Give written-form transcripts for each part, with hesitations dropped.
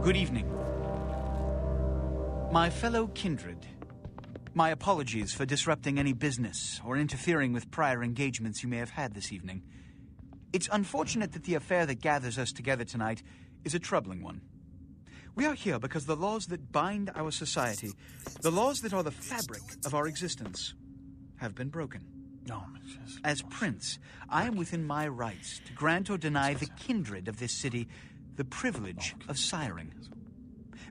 Good evening. My fellow kindred, my apologies for disrupting any business or interfering with prior engagements you may have had this evening. It's unfortunate that the affair that gathers us together tonight is a troubling one. We are here because the laws that bind our society, the laws that are the fabric of our existence, have been broken. As Prince, I am within my rights to grant or deny the kindred of this city the privilege of siring.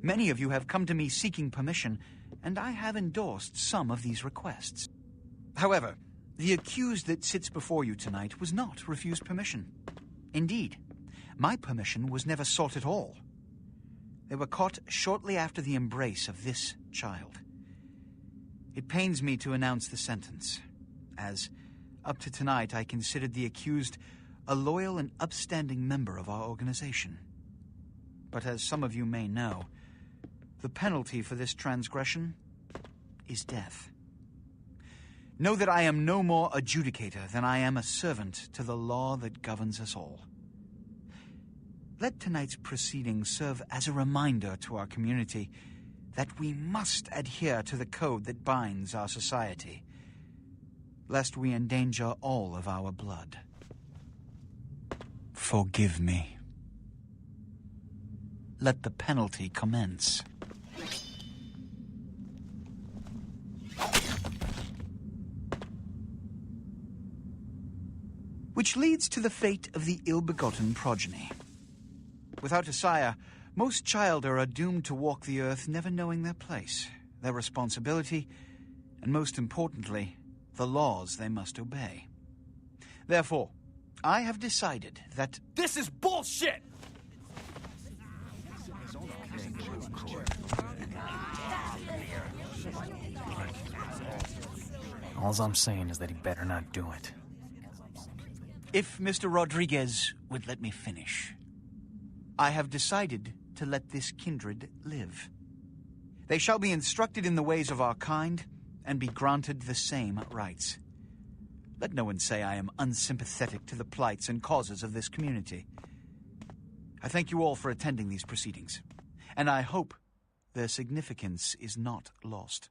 Many of you have come to me seeking permission, and I have endorsed some of these requests. However, the accused that sits before you tonight was not refused permission. Indeed, my permission was never sought at all. They were caught shortly after the embrace of this child. It pains me to announce the sentence, as up to tonight I considered the accused a loyal and upstanding member of our organization. But as some of you may know, the penalty for this transgression is death. Know that I am no more adjudicator than I am a servant to the law that governs us all. Let tonight's proceedings serve as a reminder to our community that we must adhere to the code that binds our society, lest we endanger all of our blood. Forgive me. Let the penalty commence. Which leads to the fate of the ill-begotten progeny. Without a sire, most childer are doomed to walk the earth never knowing their place, their responsibility, and most importantly, the laws they must obey. Therefore, I have decided that... This is bullshit! All I'm saying is that he better not do it. If Mr. Rodriguez would let me finish. I have decided to let this kindred live. They shall be instructed in the ways of our kind and be granted the same rights. Let no one say I am unsympathetic to the plights and causes of this community. I thank you all for attending these proceedings, and I hope their significance is not lost.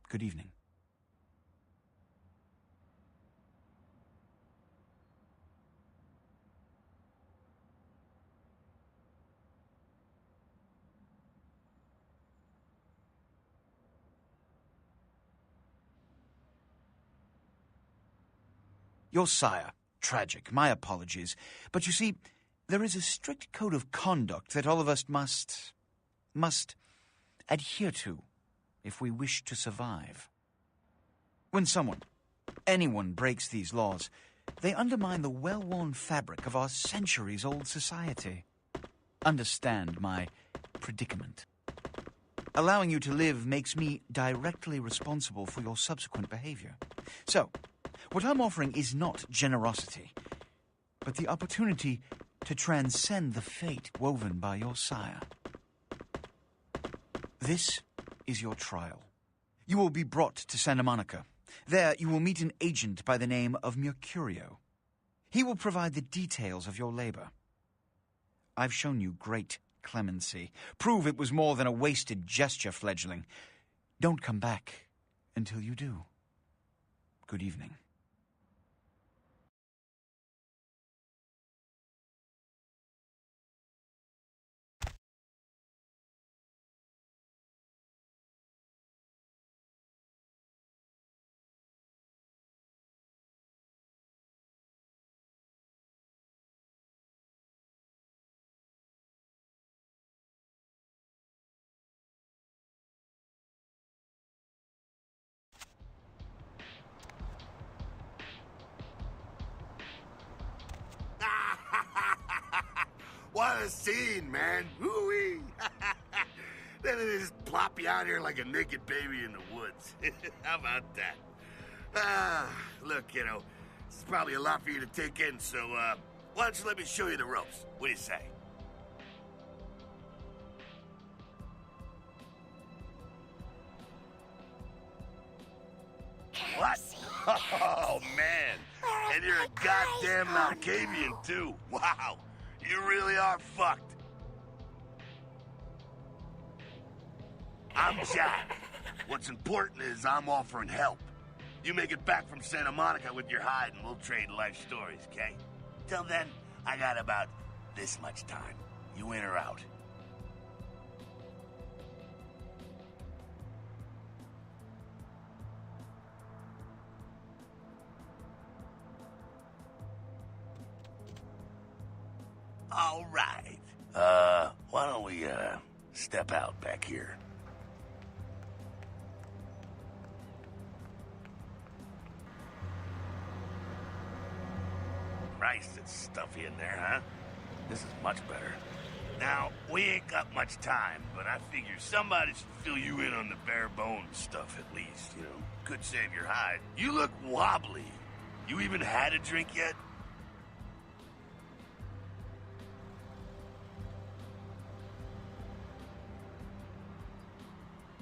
Good evening. Your sire. Tragic. My apologies. But you see, there is a strict code of conduct that all of us must adhere to if we wish to survive. When anyone breaks these laws, they undermine the well-worn fabric of our centuries-old society. Understand my predicament. Allowing you to live makes me directly responsible for your subsequent behavior. So, what I'm offering is not generosity, but the opportunity to transcend the fate woven by your sire. This is your trial. You will be brought to Santa Monica. There you will meet an agent by the name of Mercurio. He will provide the details of your labor. I've shown you great clemency. Prove it was more than a wasted gesture, fledgling. Don't come back until you do. Good evening. What a scene, man. Woo-wee. Then they just plop you out here like a naked baby in the woods. How about that? Look, this is probably a lot for you to take in, so, why don't you let me show you the ropes? What do you say? What? Oh, man. And you're a goddamn Malkavian, too. Wow. You really are fucked. I'm Jack. What's important is I'm offering help. You make it back from Santa Monica with your hide and we'll trade life stories, okay? Till then, I got about this much time. You in or out? All right. Why don't we, step out back here? Christ, it's stuffy in there, huh? This is much better. Now, we ain't got much time, but I figure somebody should fill you in on the bare bones stuff at least, you know? Could save your hide. You look wobbly. You even had a drink yet?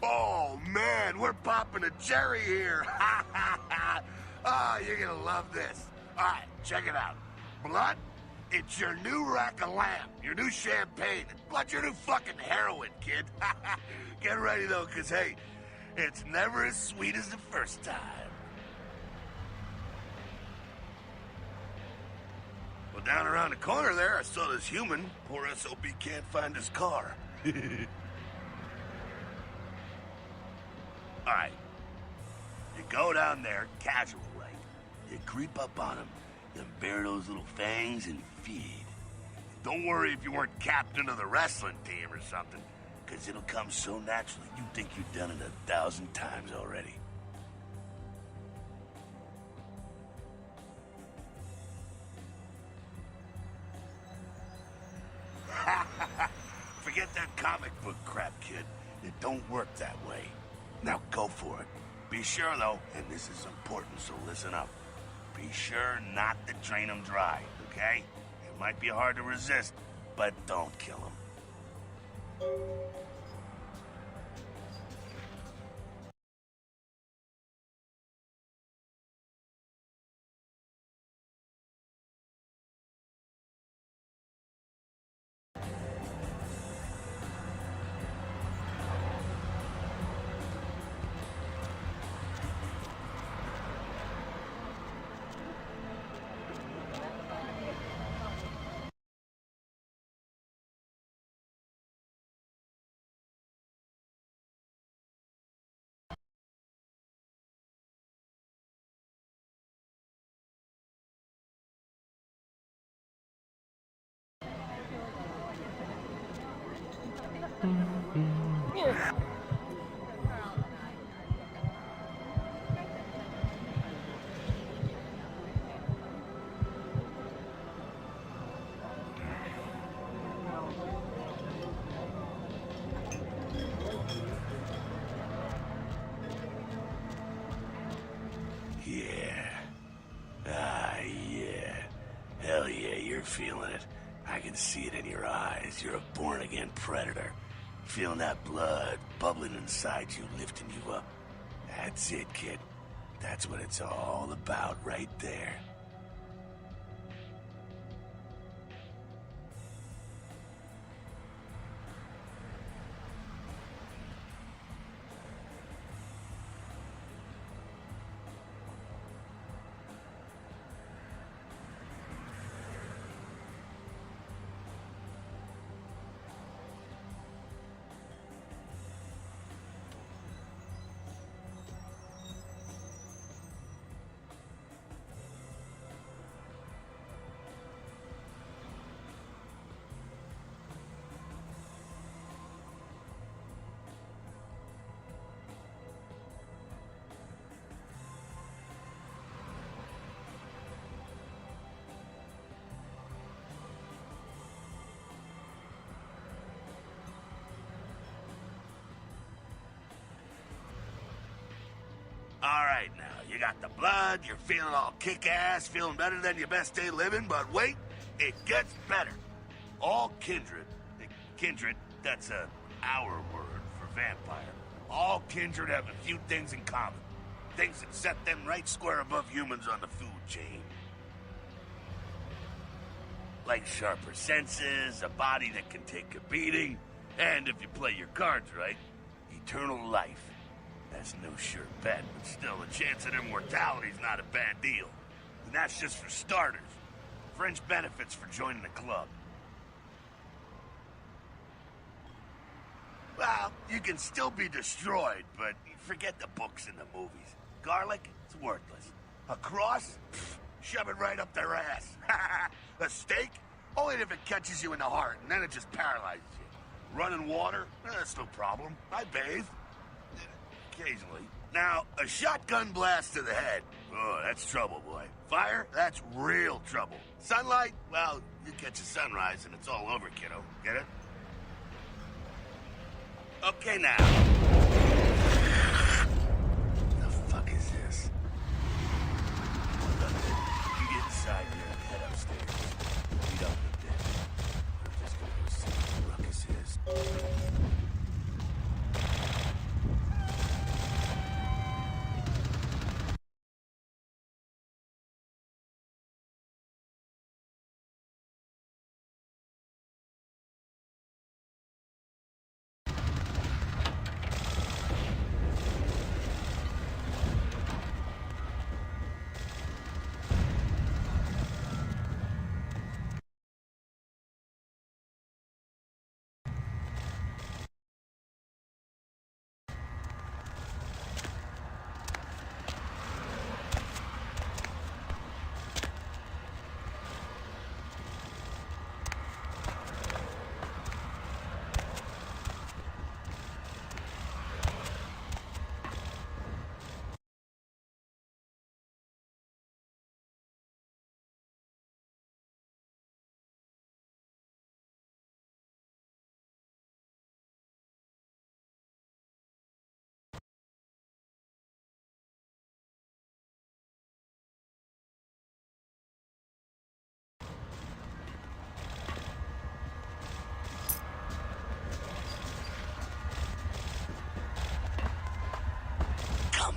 Oh, man, we're popping a cherry here. Oh, you're gonna love this. All right, check it out. Blood, it's your new rack of lamb, your new champagne. Blood, your new fucking heroin, kid. Get ready, though, because, hey, it's never as sweet as the first time. Well, down around the corner there, I saw this human. Poor SOB can't find his car. All right. You go down there, casual, right? You creep up on him, then bare those little fangs and feed. Don't worry if you weren't captain of the wrestling team or something, because it'll come so naturally you think you've done it 1,000 times already. Forget that comic book crap, kid. It don't work that way. Now go for it. Be sure, though, and this is important, so listen up. Be sure not to drain them dry, okay? It might be hard to resist, but don't kill them. Hell yeah, you're feeling it. I can see it in your eyes. You're a born-again predator. Feeling that blood bubbling inside you, lifting you up. That's it, kid. That's what it's all about right there. All right, now, you got the blood, you're feeling all kick-ass, feeling better than your best day living, but wait, it gets better. All kindred, that's our word for vampire. All kindred have a few things in common. Things that set them right square above humans on the food chain. Like sharper senses, a body that can take a beating, and if you play your cards right, eternal life. That's no sure bet, but still, the chance of immortality's not a bad deal. And that's just for starters. Fringe benefits for joining the club. Well, you can still be destroyed, but forget the books and the movies. Garlic, it's worthless. A cross? Pfft, shove it right up their ass. A stake? Only if it catches you in the heart, and then it just paralyzes you. Running water? That's no problem. I bathe. Occasionally. Now, a shotgun blast to the head. Oh, that's trouble, boy. Fire? That's real trouble. Sunlight? Well, you catch a sunrise and it's all over, kiddo. Get it? Okay, now. The fuck is this? Look, you get inside here and head upstairs. Meet up in a bit. I'm just gonna go see what the ruckus is.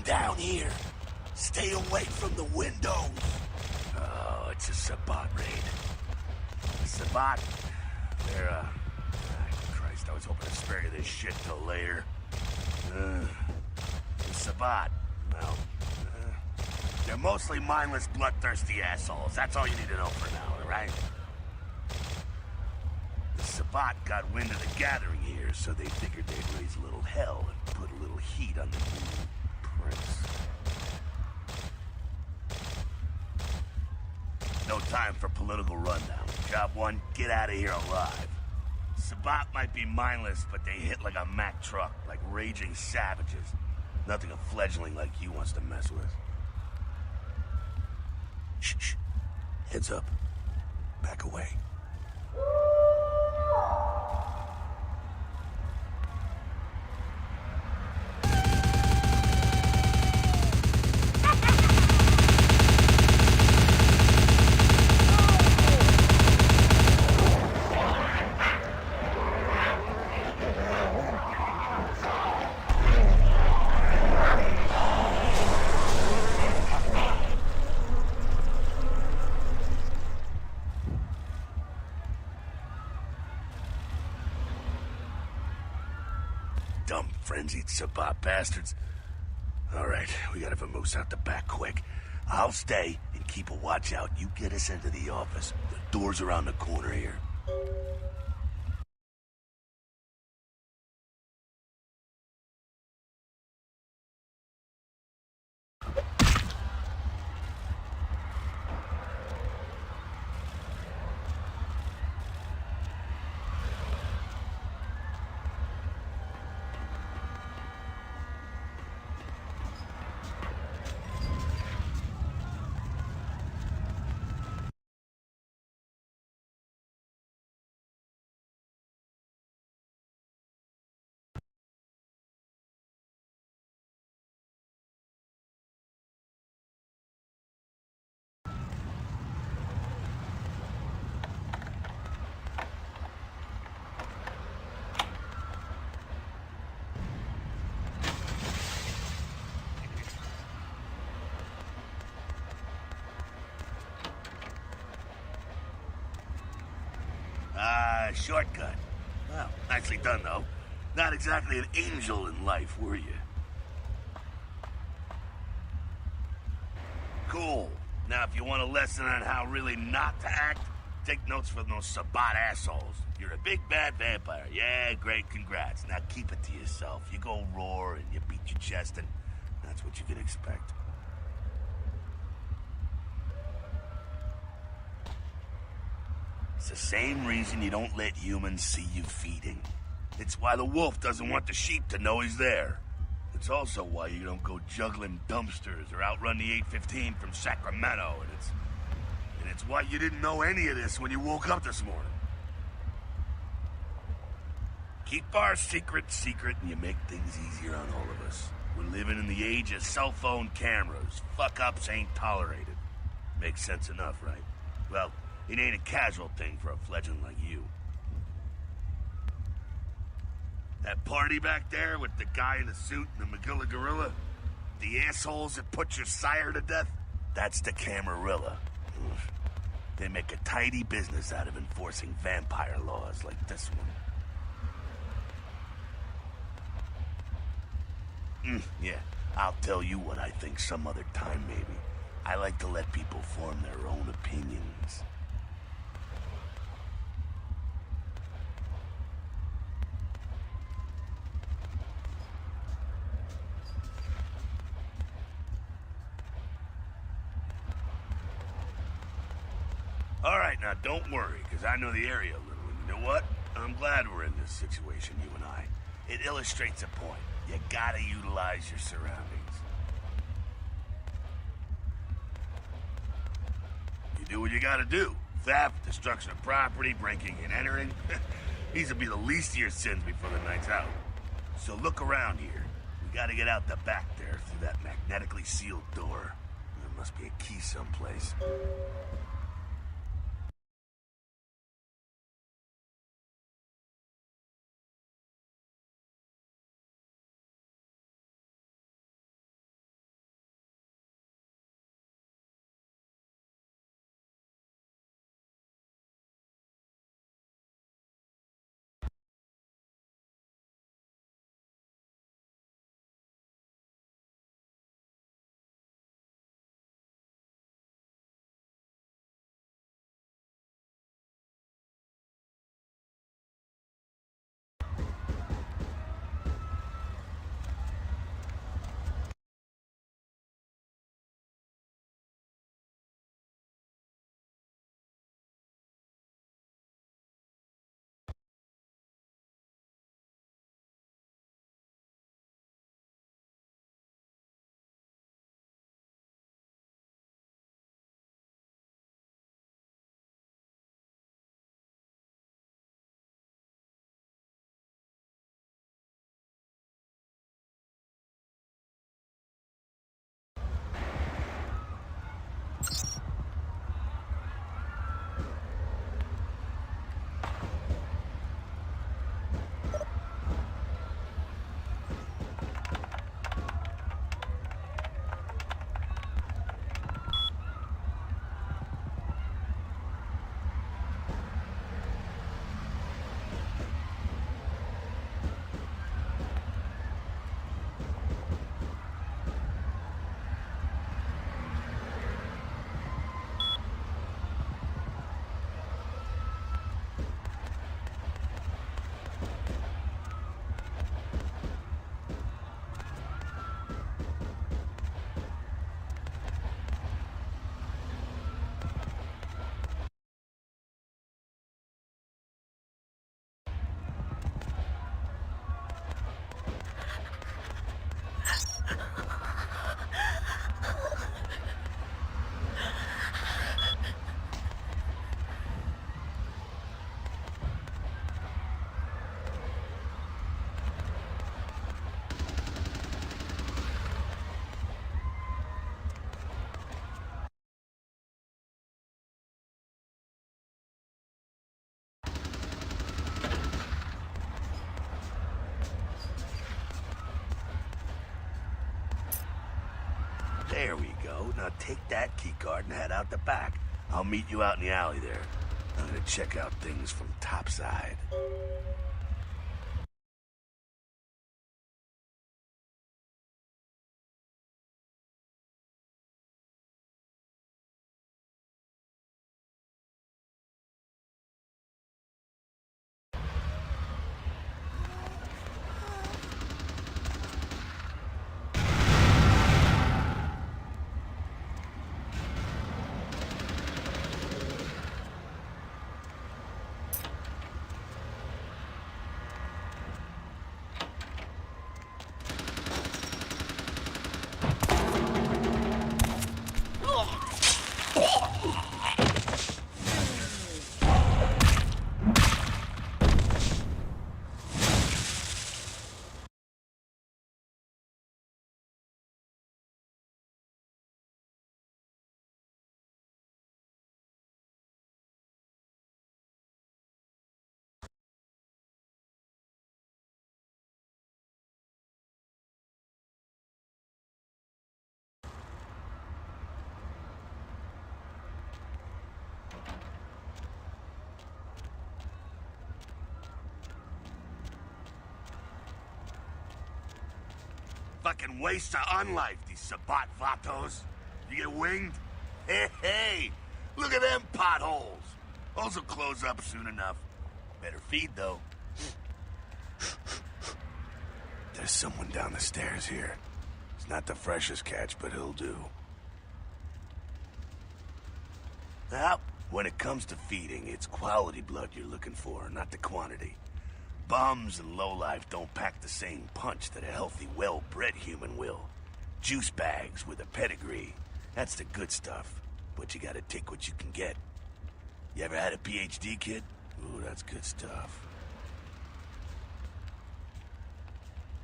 Down here. Stay away from the windows. Oh, it's a Sabbat raid. Sabbat? They're, Christ, I was hoping to spare you this shit till later. The Sabbat, well, they're mostly mindless, bloodthirsty assholes. That's all you need to know for now, all right? The Sabbat got wind of the gathering here, so they figured they'd raise a little hell and put a little heat on the new prince. No time for political rundown. Job one, get out of here alive. Sabbat might be mindless, but they hit like a Mack truck, like raging savages. Nothing a fledgling like you wants to mess with. Shh, shh. Heads up. Back away. Dumb, frenzied Sabbat bastards. All right, we gotta vamoose out the back quick. I'll stay and keep a watch out. You get us into the office. The door's around the corner here. Shortcut. Well, nicely done, though. Not exactly an angel in life, were you? Cool. Now, if you want a lesson on how really not to act, take notes from those Sabat assholes. You're a big bad vampire. Yeah, great, congrats. Now keep it to yourself. You go roar and you beat your chest, and that's what you can expect. It's the same reason you don't let humans see you feeding. It's why the wolf doesn't want the sheep to know he's there. It's also why you don't go juggling dumpsters or outrun the 815 from Sacramento, and it's why you didn't know any of this when you woke up this morning. Keep our secret secret and you make things easier on all of us. We're living in the age of cell phone cameras. Fuck-ups ain't tolerated. Makes sense enough, right? Well, it ain't a casual thing for a fledgling like you. That party back there with the guy in the suit and the Magilla Gorilla? The assholes that put your sire to death? That's the Camarilla. They make a tidy business out of enforcing vampire laws like this one. Yeah, I'll tell you what I think some other time, maybe. I like to let people form their own opinions. All right, now don't worry, because I know the area a little. And you know what? I'm glad we're in this situation, you and I. It illustrates a point. You gotta utilize your surroundings. You do what you gotta do. Theft, destruction of property, breaking and entering. These will be the least of your sins before the night's out. So look around here. We gotta get out the back there through that magnetically sealed door. There must be a key someplace. There we go. Now take that keycard and head out the back. I'll meet you out in the alley there. I'm gonna check out things from topside. Fucking waste of unlife, these Sabat Vatos. You get winged? Hey, look at them potholes. Those will close up soon enough. Better feed, though. There's someone down the stairs here. It's not the freshest catch, but he'll do. Now, when it comes to feeding, it's quality blood you're looking for, not the quantity. Bums and lowlife don't pack the same punch that a healthy, well-bred human will. Juice bags with a pedigree. That's the good stuff. But you gotta take what you can get. You ever had a PhD, kid? Ooh, that's good stuff.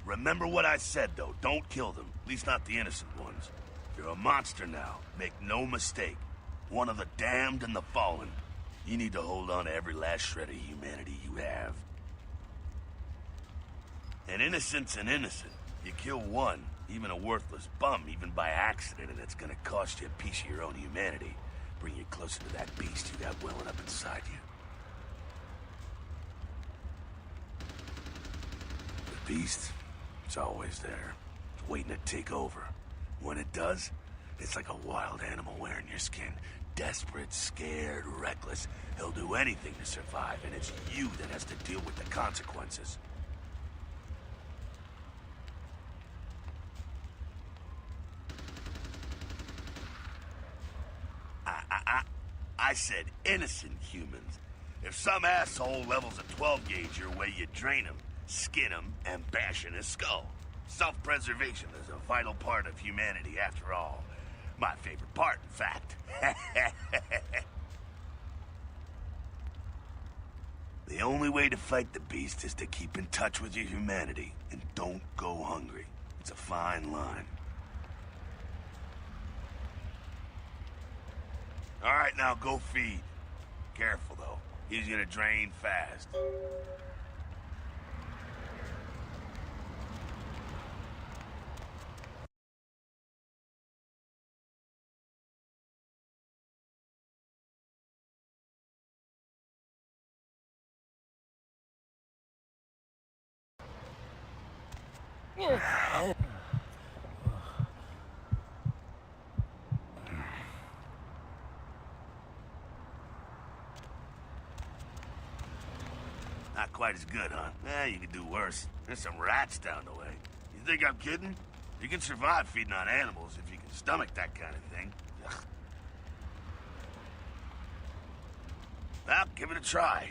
Remember what I said, though. Don't kill them. At least not the innocent ones. You're a monster now. Make no mistake. One of the damned and the fallen. You need to hold on to every last shred of humanity you have. An innocent's an innocent. You kill one, even a worthless bum, even by accident, and it's gonna cost you a piece of your own humanity. Bring you closer to that beast you got welling up inside you. The beast, it's always there. It's waiting to take over. When it does, it's like a wild animal wearing your skin. Desperate, scared, reckless. He'll do anything to survive, and it's you that has to deal with the consequences. I said innocent humans. If some asshole levels a 12 gauge your way, you drain him, skin him, and bash in his skull. Self-preservation is a vital part of humanity, after all. My favorite part, in fact. The only way to fight the beast is to keep in touch with your humanity, and don't go hungry. It's a fine line. All right, now go feed. Careful, though. He's gonna drain fast. Not quite as good, huh? You could do worse. There's some rats down the way. You think I'm kidding? You can survive feeding on animals if you can stomach that kind of thing. Ugh. Well, give it a try.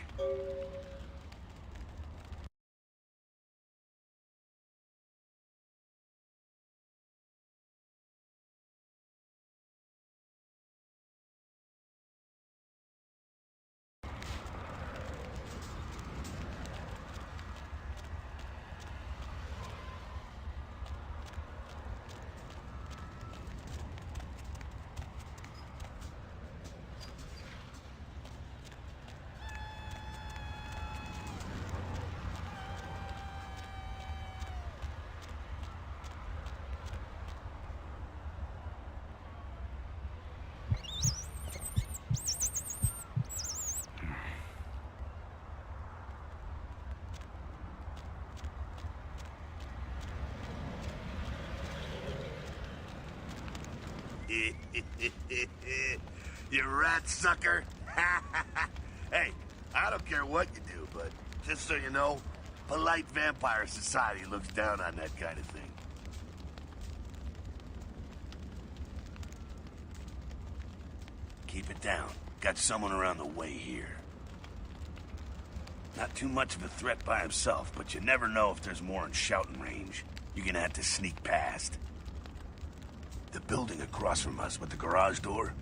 You rat sucker. Hey, I don't care what you do, but just so you know, polite vampire society looks down on that kind of thing. Keep it down. Got someone around the way here. Not too much of a threat by himself, but you never know if there's more in shouting range. You're gonna have to sneak past. The building across from us with the garage door,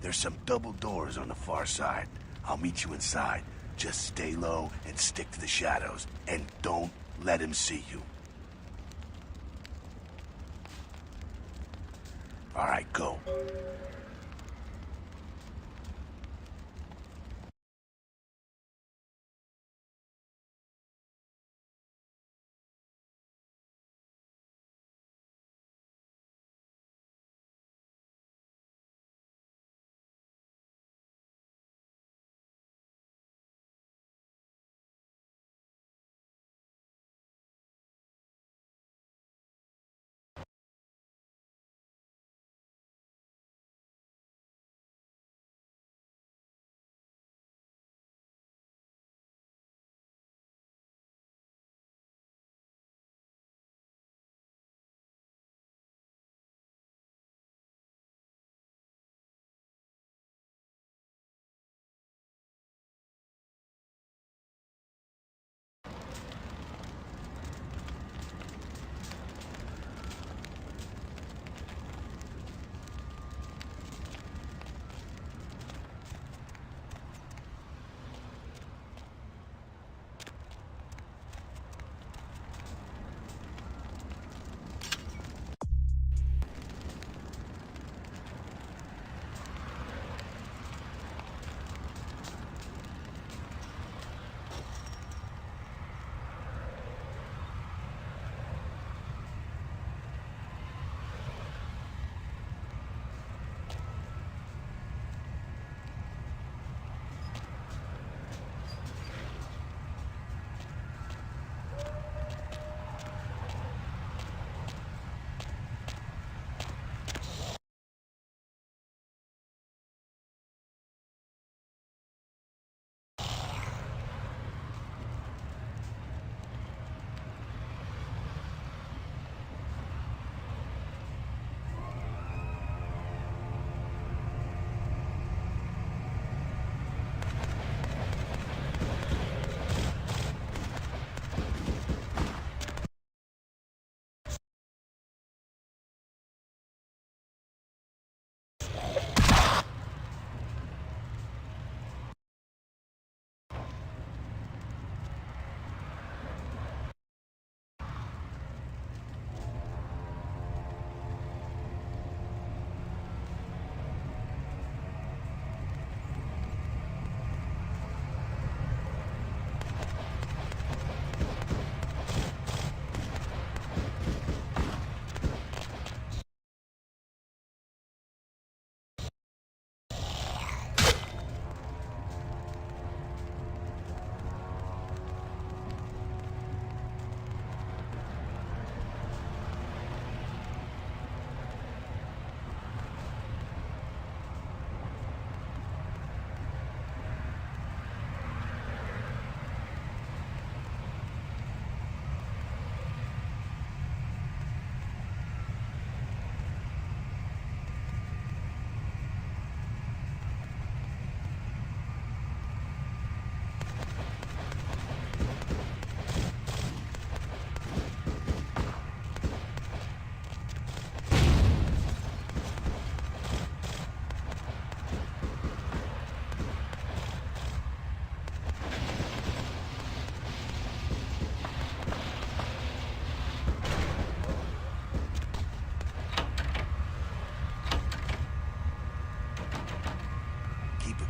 there's some double doors on the far side. I'll meet you inside. Just stay low and stick to the shadows. And don't let him see you. All right, go.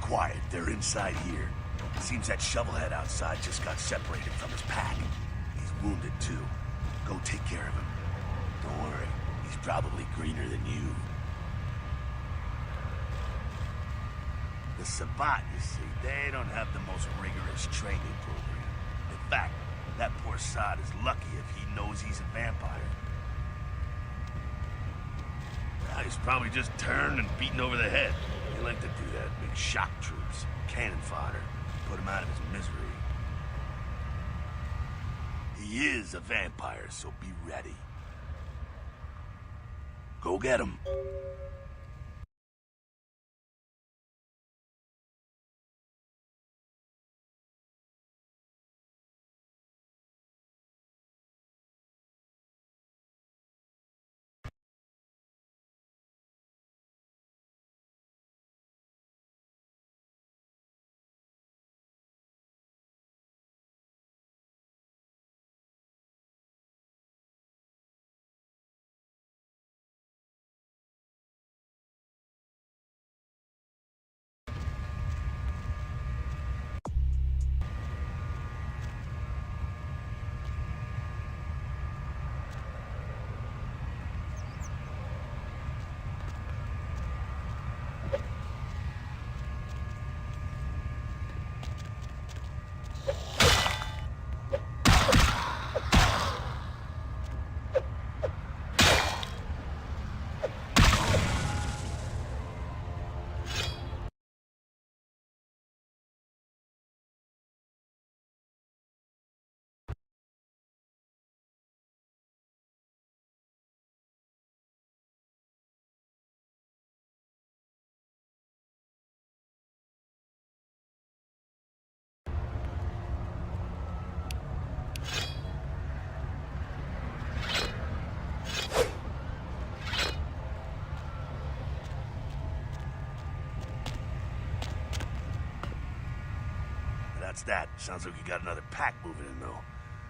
quiet. They're inside here. Seems that shovelhead outside just got separated from his pack. He's wounded, too. Go take care of him. Don't worry. He's probably greener than you. The Sabbat, you see, they don't have the most rigorous training program. In fact, that poor sod is lucky if he knows he's a vampire. Well, he's probably just turned and beaten over the head. They like to do that. Make shock troops, cannon fodder, put him out of his misery. He is a vampire, so be ready. Go get him. That's that. Sounds like you got another pack moving in, though.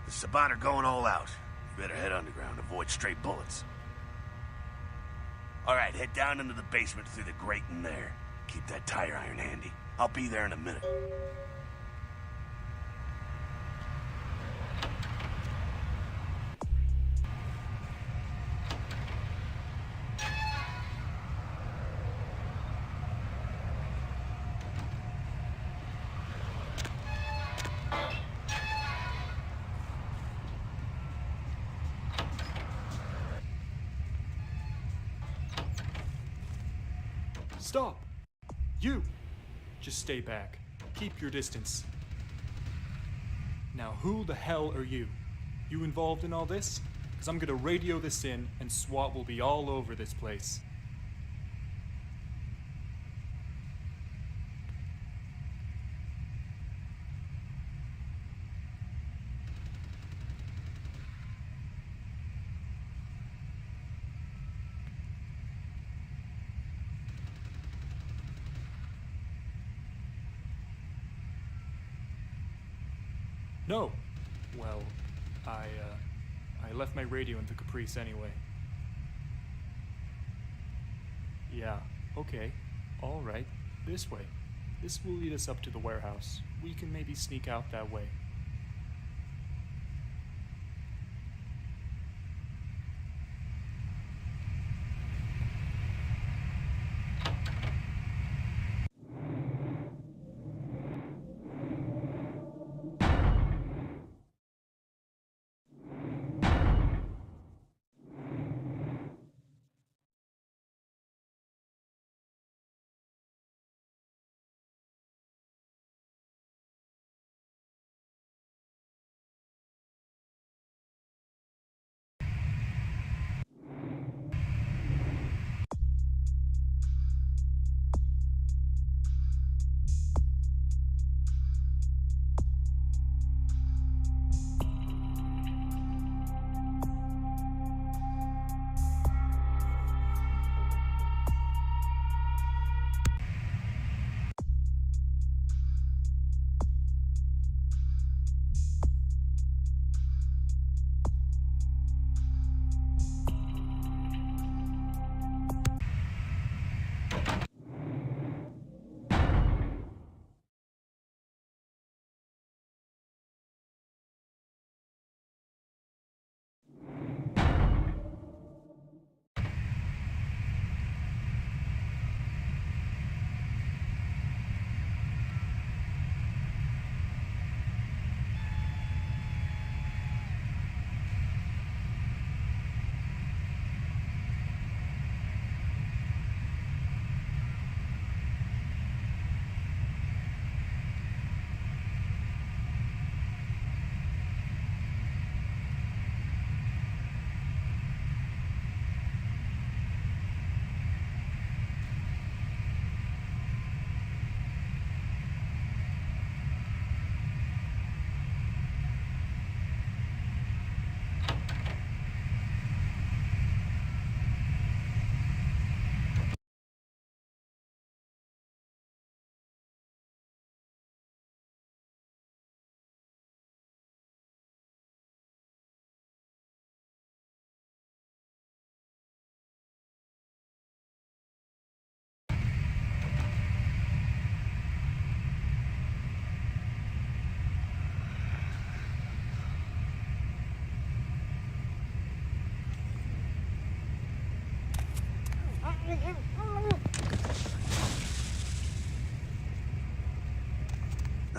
The Sabbat are going all out. You better head underground, avoid straight bullets. All right, head down into the basement through the grate in there. Keep that tire iron handy. I'll be there in a minute. Stop! You! Just stay back. Keep your distance. Now who the hell are you? You involved in all this? Because I'm gonna radio this in and SWAT will be all over this place. No. Well, I left my radio in the Caprice anyway. Yeah, okay. All right. This way. This will lead us up to the warehouse. We can maybe sneak out that way.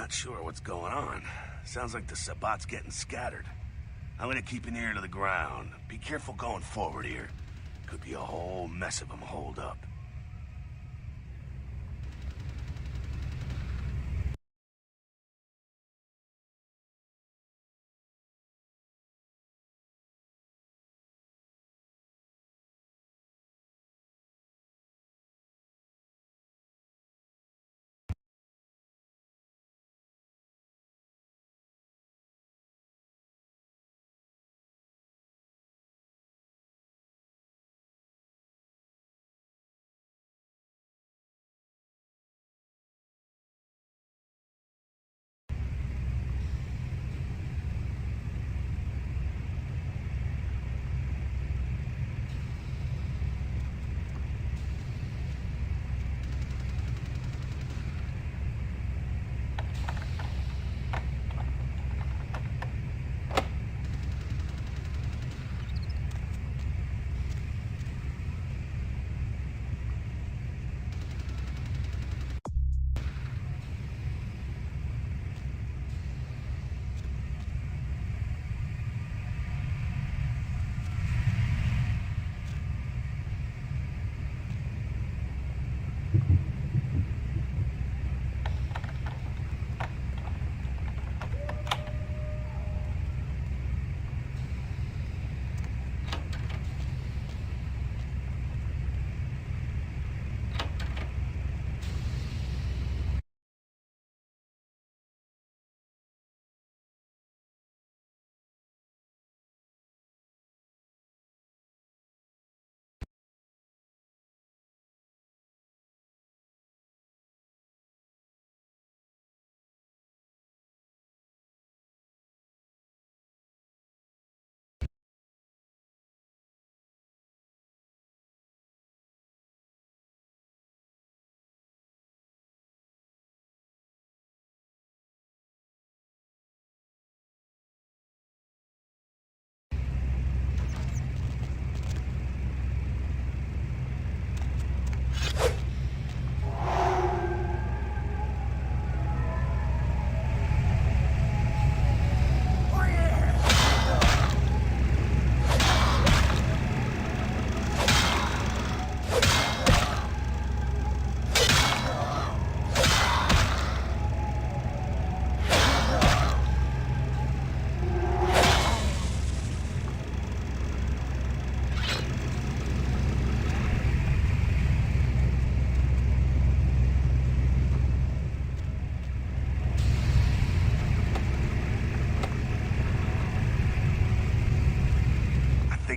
Not sure what's going on. Sounds like the Sabbat's getting scattered. I'm gonna keep an ear to the ground. Be careful going forward here. Could be a whole mess of them holed up.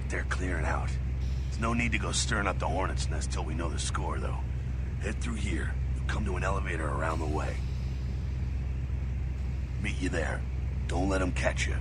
They're clearing out. There's no need to go stirring up the hornet's nest till we know the score, though. Head through here. You'll come to an elevator around the way. Meet you there. Don't let them catch you.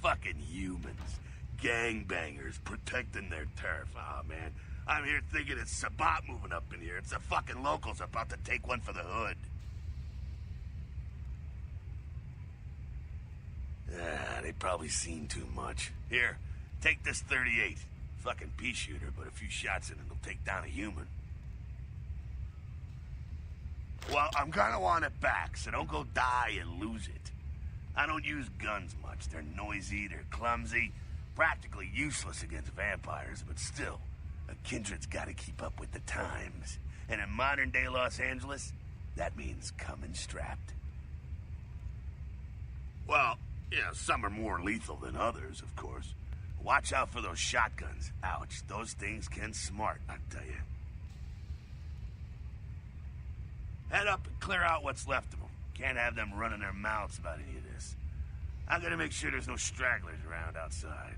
Fucking humans. Gangbangers protecting their turf. Oh, man. I'm here thinking it's Sabat moving up in here. It's the fucking locals about to take one for the hood. They probably seen too much. Here, take this 38. Fucking pea shooter, but a few shots in it will take down a human. Well, I'm gonna want it back, so don't go die and lose it. I don't use guns much. They're noisy, they're clumsy, practically useless against vampires, but still, a kindred's gotta keep up with the times. And in modern-day Los Angeles, that means coming strapped. Well, yeah, some are more lethal than others, of course. Watch out for those shotguns. Ouch, those things can smart, I tell you. Head up and clear out what's left of them. Can't have them running their mouths about any of this. I'm gonna make sure there's no stragglers around outside.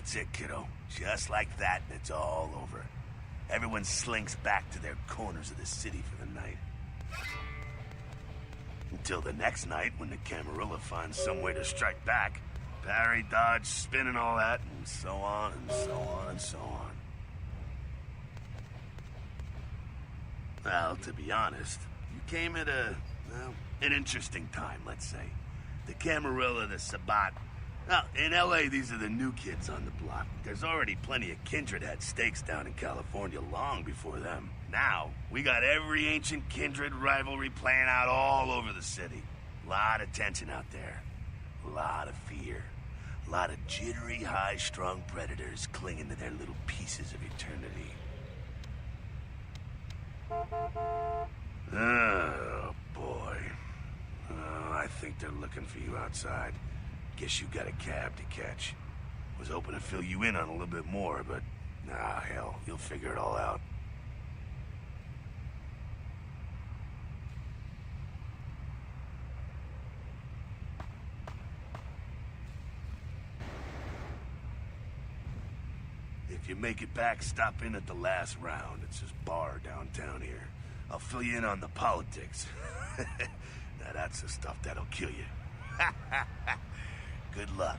That's it, kiddo. Just like that, and it's all over. Everyone slinks back to their corners of the city for the night. Until the next night, when the Camarilla finds some way to strike back. Parry, dodge, spin and all that, and so on, and so on, and so on. Well, to be honest, you came at an interesting time, let's say. The Camarilla, the Sabat. Well, in L.A., these are the new kids on the block. There's already plenty of kindred had stakes down in California long before them. Now, we got every ancient kindred rivalry playing out all over the city. A lot of tension out there. A lot of fear. A lot of jittery, high-strung predators clinging to their little pieces of eternity. Oh, boy. I think they're looking for you outside. Guess you got a cab to catch. Was hoping to fill you in on a little bit more, but... nah, hell, you'll figure it all out. If you make it back, stop in at the last round. It's this bar downtown here. I'll fill you in on the politics. Now that's the stuff that'll kill you. Good luck.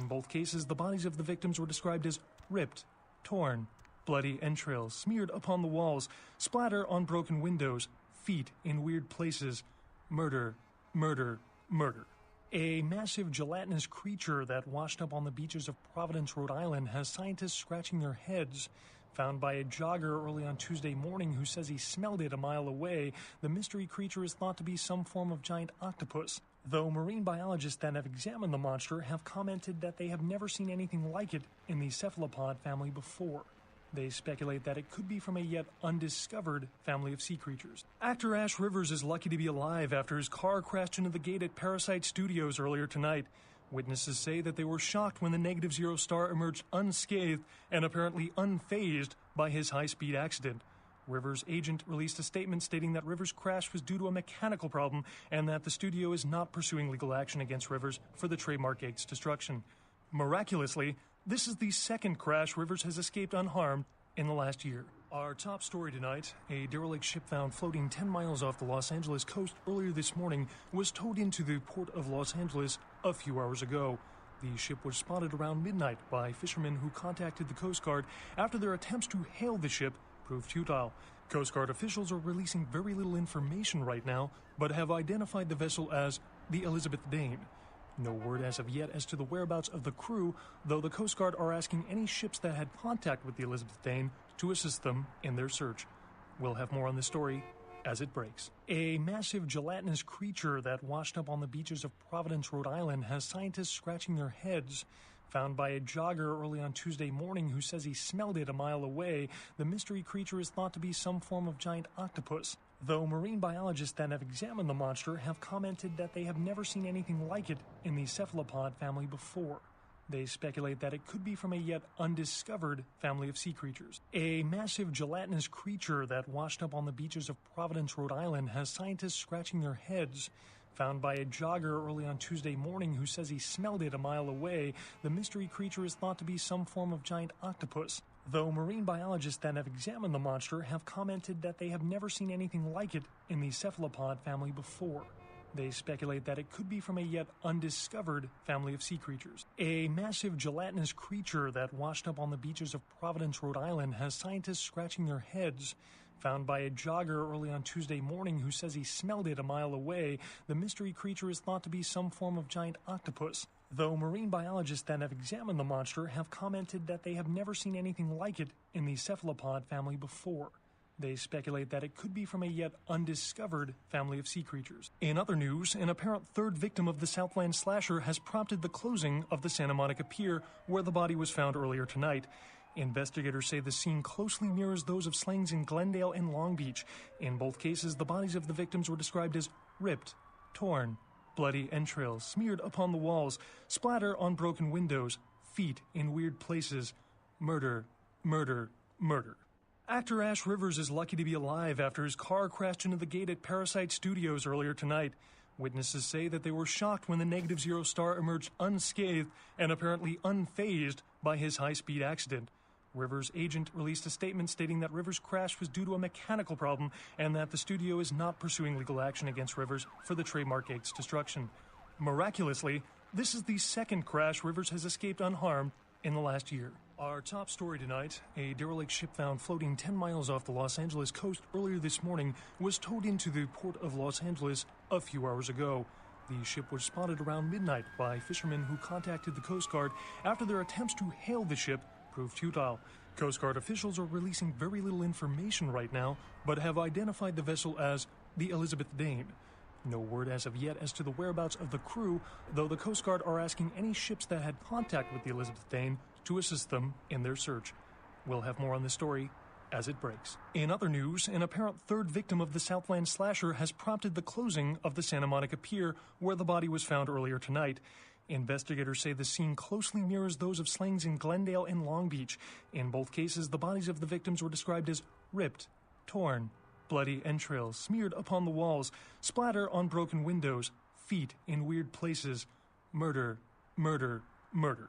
In both cases, the bodies of the victims were described as ripped, torn, bloody entrails smeared upon the walls, splatter on broken windows, feet in weird places, murder, murder, murder. A massive gelatinous creature that washed up on the beaches of Providence, Rhode Island, has scientists scratching their heads. Found by a jogger early on Tuesday morning who says he smelled it a mile away, the mystery creature is thought to be some form of giant octopus, though marine biologists that have examined the monster have commented that they have never seen anything like it in the cephalopod family before. They speculate that it could be from a yet undiscovered family of sea creatures. Actor Ash Rivers is lucky to be alive after his car crashed into the gate at Parasite Studios earlier tonight. Witnesses say that they were shocked when the Negative Zero star emerged unscathed and apparently unfazed by his high-speed accident. Rivers' agent released a statement stating that Rivers' crash was due to a mechanical problem and that the studio is not pursuing legal action against Rivers for the trademark gate's destruction. Miraculously, this is the second crash Rivers has escaped unharmed in the last year. Our top story tonight, a derelict ship found floating 10 miles off the Los Angeles coast earlier this morning was towed into the port of Los Angeles a few hours ago. The ship was spotted around midnight by fishermen who contacted the Coast Guard after their attempts to hail the ship proved futile. Coast Guard officials are releasing very little information right now, but have identified the vessel as the Elizabeth Dane. No word as of yet as to the whereabouts of the crew, though the Coast Guard are asking any ships that had contact with the Elizabeth Dane to assist them in their search. We'll have more on this story as it breaks. A massive gelatinous creature that washed up on the beaches of Providence, Rhode Island, has scientists scratching their heads. Found by a jogger early on Tuesday morning who says he smelled it a mile away, the mystery creature is thought to be some form of giant octopus, though marine biologists that have examined the monster have commented that they have never seen anything like it in the cephalopod family before. They speculate that it could be from a yet undiscovered family of sea creatures. A massive gelatinous creature that washed up on the beaches of Providence, Rhode Island, has scientists scratching their heads. Found by a jogger early on Tuesday morning who says he smelled it a mile away, the mystery creature is thought to be some form of giant octopus, though marine biologists that have examined the monster have commented that they have never seen anything like it in the cephalopod family before. They speculate that it could be from a yet undiscovered family of sea creatures. A massive gelatinous creature that washed up on the beaches of Providence, Rhode Island, has scientists scratching their heads. Found by a jogger early on Tuesday morning who says he smelled it a mile away, the mystery creature is thought to be some form of giant octopus, though marine biologists that have examined the monster have commented that they have never seen anything like it in the cephalopod family before. They speculate that it could be from a yet undiscovered family of sea creatures. In other news, an apparent third victim of the Southland slasher has prompted the closing of the Santa Monica Pier, where the body was found earlier tonight. Investigators say the scene closely mirrors those of slayings in Glendale and Long Beach. In both cases, the bodies of the victims were described as ripped, torn, bloody entrails smeared upon the walls, splatter on broken windows, feet in weird places, murder, murder, murder. Actor Ash Rivers is lucky to be alive after his car crashed into the gate at Parasite Studios earlier tonight. Witnesses say that they were shocked when the Negative Zero star emerged unscathed and apparently unfazed by his high-speed accident. Rivers' agent released a statement stating that Rivers' crash was due to a mechanical problem and that the studio is not pursuing legal action against Rivers for the trademark gate's destruction. Miraculously, this is the second crash Rivers has escaped unharmed in the last year. Our top story tonight, a derelict ship found floating 10 miles off the Los Angeles coast earlier this morning was towed into the port of Los Angeles a few hours ago. The ship was spotted around midnight by fishermen who contacted the Coast Guard after their attempts to hail the ship proved futile. Coast Guard officials are releasing very little information right now, but have identified the vessel as the Elizabeth Dane. No word as of yet as to the whereabouts of the crew, though the Coast Guard are asking any ships that had contact with the Elizabeth Dane to assist them in their search. We'll have more on this story as it breaks. In other news, an apparent third victim of the Southland slasher has prompted the closing of the Santa Monica Pier, where the body was found earlier tonight. Investigators say the scene closely mirrors those of slayings in Glendale and Long Beach. In both cases, the bodies of the victims were described as ripped, torn, bloody entrails smeared upon the walls, splatter on broken windows, feet in weird places, murder, murder, murder.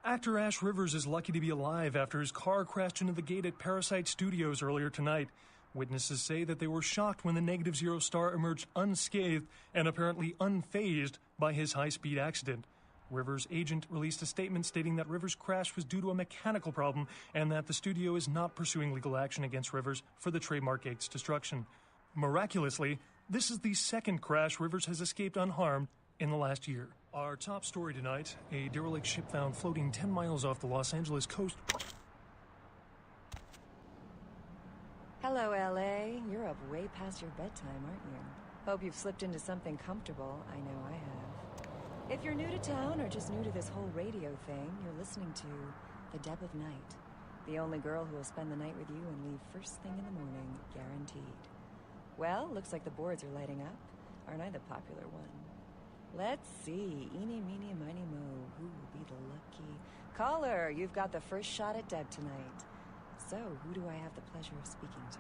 Actor Ash Rivers is lucky to be alive after his car crashed into the gate at Parasite Studios earlier tonight. Witnesses say that they were shocked when the Negative Zero star emerged unscathed and apparently unfazed by his high-speed accident. Rivers' agent released a statement stating that Rivers' crash was due to a mechanical problem and that the studio is not pursuing legal action against Rivers for the trademark Gate's destruction. Miraculously, this is the second crash Rivers has escaped unharmed in the last year. Our top story tonight, a derelict ship found floating 10 miles off the Los Angeles coast. Hello, L.A. You're up way past your bedtime, aren't you? Hope you've slipped into something comfortable. I know I have. If you're new to town or just new to this whole radio thing, you're listening to The Deb of Night. The only girl who will spend the night with you and leave first thing in the morning, guaranteed. Well, looks like the boards are lighting up. Aren't I the popular one? Let's see. Eeny, meeny, miny, mo. Who will be the lucky... Caller, you've got the first shot at Deb tonight. So, who do I have the pleasure of speaking to?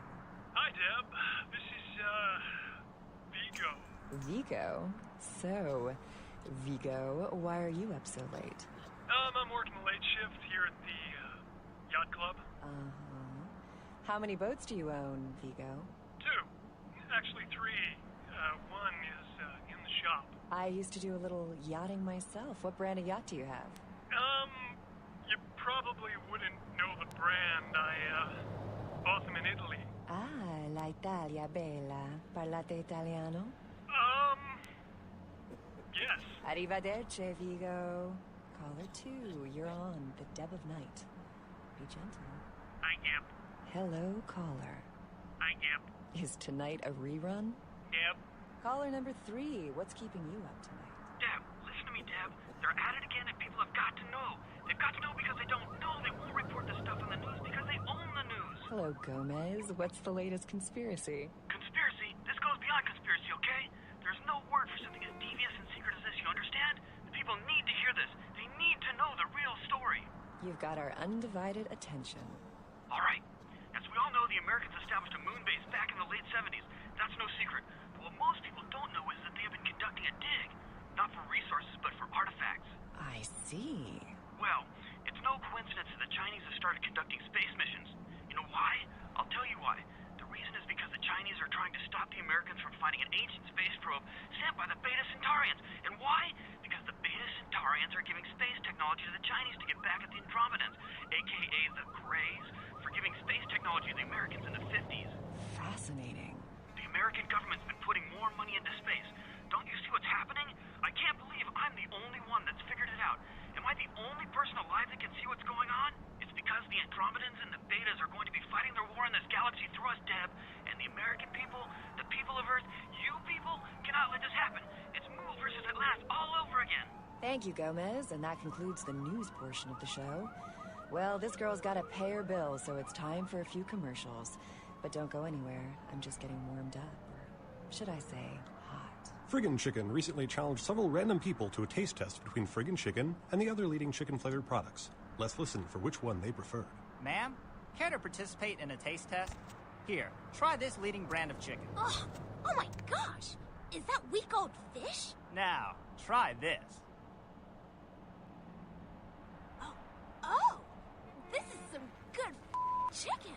Hi, Deb. This is, Vigo. Vigo? So, Vigo, why are you up so late? I'm working the late shift here at the, yacht club. Uh-huh. How many boats do you own, Vigo? 2. Actually, 3. One is, in the shop. I used to do a little yachting myself. What brand of yacht do you have? You probably wouldn't know the brand. I, bought them in Italy. Ah, la Italia bella. Parlate italiano? Yes. Arrivederci, Vigo. Caller 2, you're on The Deb of Night. Be gentle. Hi, Deb. Hello, caller. Hi, Deb. Is tonight a rerun? Deb. Caller number 3, what's keeping you up tonight? Deb, listen to me, Deb. They're at it again, and people have got to know. They've got to know because they don't know. They won't report this stuff on the news because they own the news. Hello, Gomez. What's the latest conspiracy? Conspiracy? This goes beyond conspiracy, okay? There's no word for something as devious and secret as this, you understand? The people need to hear this. They need to know the real story. You've got our undivided attention. All right. As we all know, the Americans established a moon base back in the late 70s. That's no secret. But what most people don't know is that they have been conducting a dig. Not for resources, but for artifacts. I see. Well, it's no coincidence that the Chinese have started conducting space missions. You know why? I'll tell you why. The reason is because the Chinese are trying to stop the Americans from finding an ancient space probe sent by the Beta Centaurians. And why? Because the Beta Centaurians are giving space technology to the Chinese to get back at the Andromedans, aka the Greys, for giving space technology to the Americans in the 50s. Fascinating. The American government's been putting more money into space. Don't you see what's happening? I can't believe I'm the only one that's figured it out. Am I the only person alive that can see what's going on? It's because the Andromedans and the Betas are going to be fighting their war in this galaxy through us, Deb. And the American people, the people of Earth, you people, cannot let this happen. It's Mool versus Atlantis all over again. Thank you, Gomez, and that concludes the news portion of the show. Well, this girl's got to pay her bills, so it's time for a few commercials. But don't go anywhere. I'm just getting warmed up. Or should I say, hot. Friggin' Chicken recently challenged several random people to a taste test between Friggin' Chicken and the other leading chicken-flavored products. Let's listen for which one they preferred. Ma'am, care to participate in a taste test? Here, try this leading brand of chicken. Oh my gosh! Is that week old fish? Now, try this. Oh! This is some good chicken!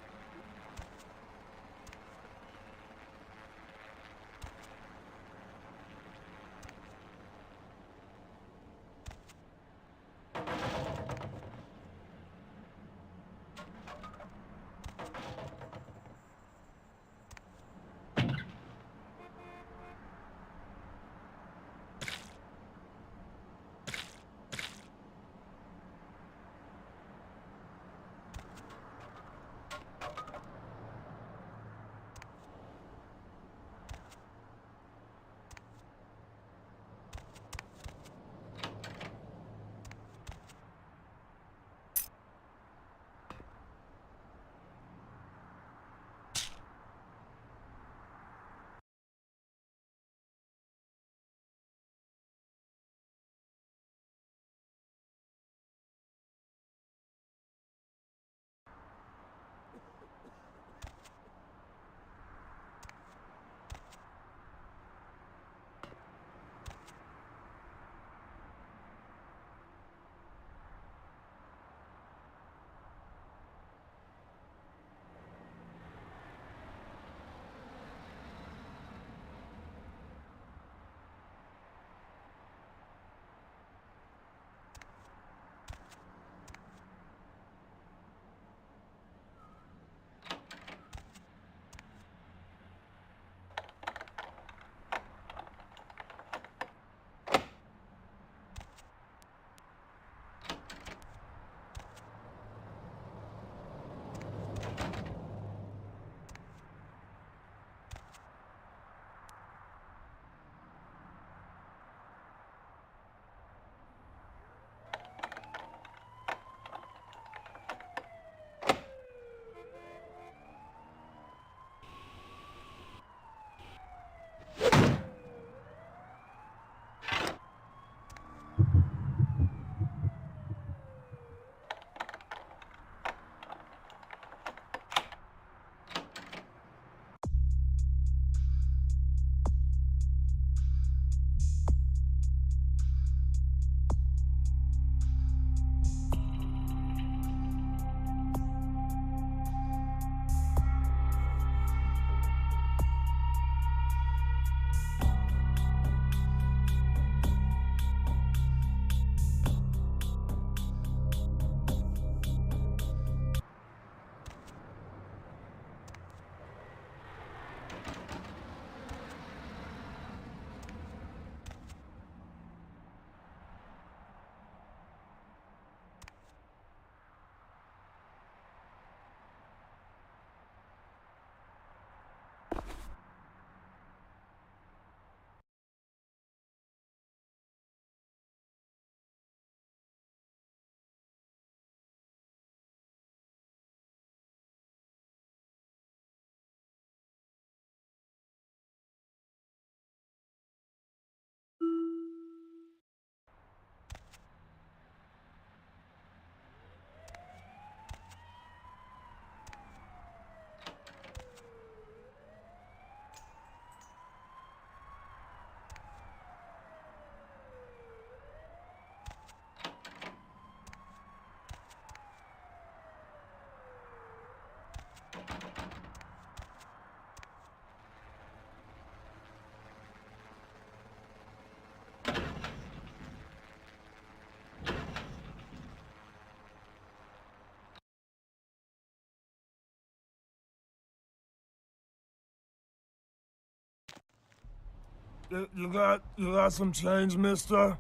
You got some change, mister?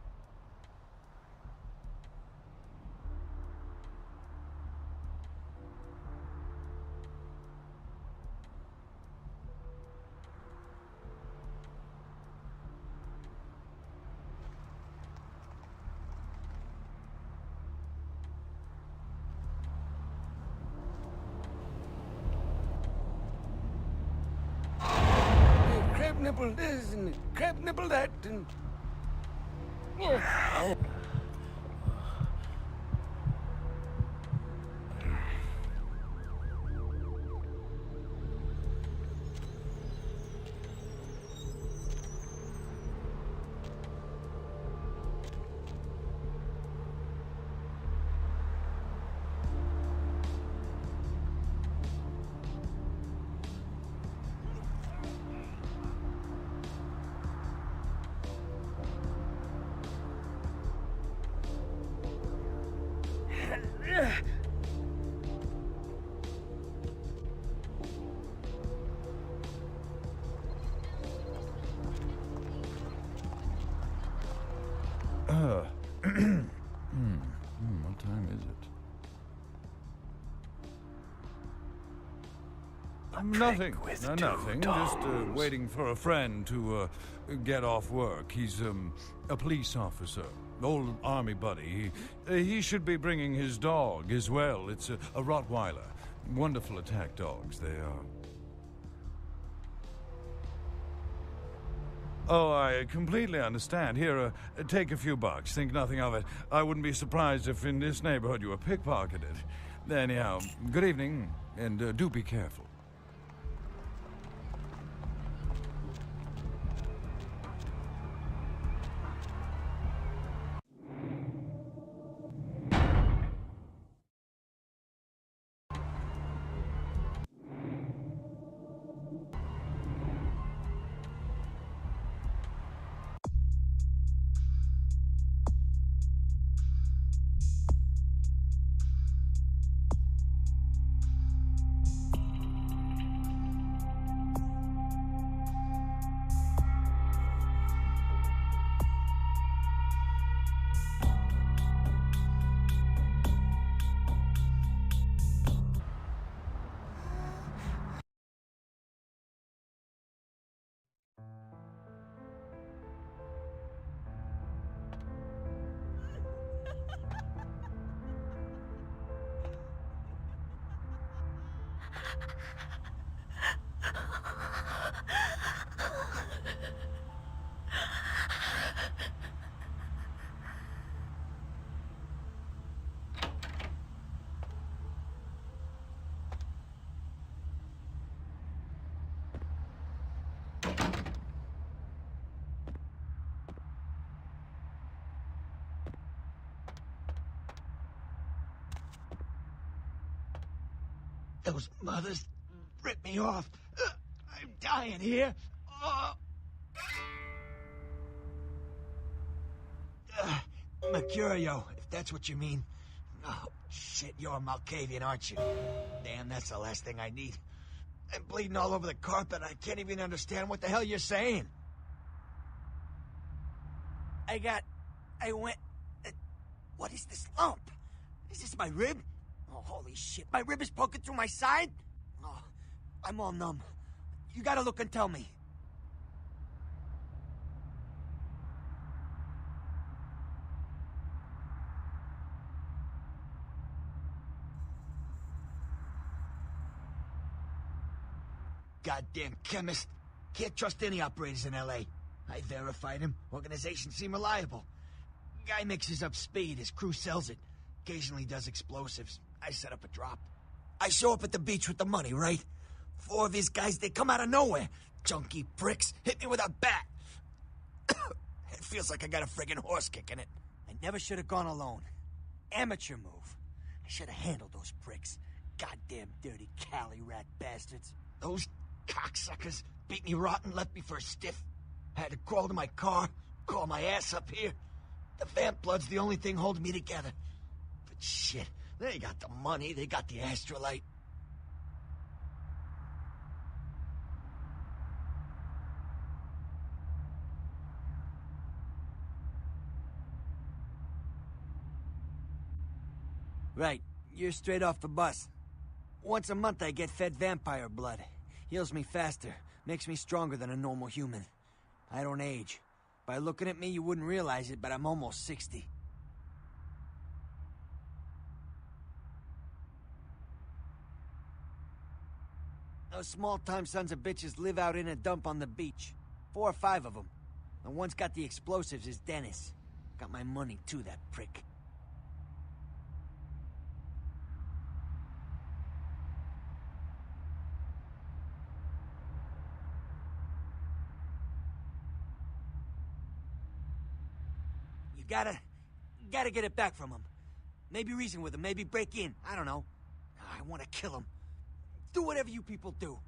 Crab nibble this and crab nibble that and... What time is it? Nothing. Nothing. Just waiting for a friend to get off work. He's a police officer, old army buddy. He should be bringing his dog as well. It's a Rottweiler. Wonderful attack dogs, they are. Oh, I completely understand. Here, take a few bucks. Think nothing of it. I wouldn't be surprised if in this neighborhood you were pickpocketed. Anyhow, good evening, and do be careful. Those mothers ripped me off. I'm dying here. Mercurio, if that's what you mean. Oh, shit, you're a Malkavian, aren't you? Damn, that's the last thing I need. I'm bleeding all over the carpet. I can't even understand what the hell you're saying. What is this lump? Is this my rib? Oh, holy shit, my rib is poking through my side? Oh, I'm all numb. You gotta look and tell me. Goddamn chemist. Can't trust any operators in L.A. I verified him. Organizations seem reliable. Guy mixes up speed. His crew sells it. Occasionally does explosives. I set up a drop. I show up at the beach with the money, right? 4 of his guys, they come out of nowhere. Junky pricks. Hit me with a bat. It feels like I got a friggin' horse kicking it. I never should have gone alone. Amateur move. I should have handled those pricks. Goddamn dirty Cali rat bastards. Those cocksuckers beat me rotten, left me for a stiff. Had to crawl to my car, crawl my ass up here. The vamp blood's the only thing holding me together. But shit, they got the money, they got the astrolite. Right. You're straight off the bus. Once a month I get fed vampire blood. Heals me faster. Makes me stronger than a normal human. I don't age. By looking at me, you wouldn't realize it, but I'm almost 60. Those small-time sons of bitches live out in a dump on the beach. 4 or 5 of them. The one's got the explosives is Dennis. Got my money too, that prick. You gotta get it back from him. Maybe reason with him, maybe break in. I don't know. I want to kill him. Do whatever you people do.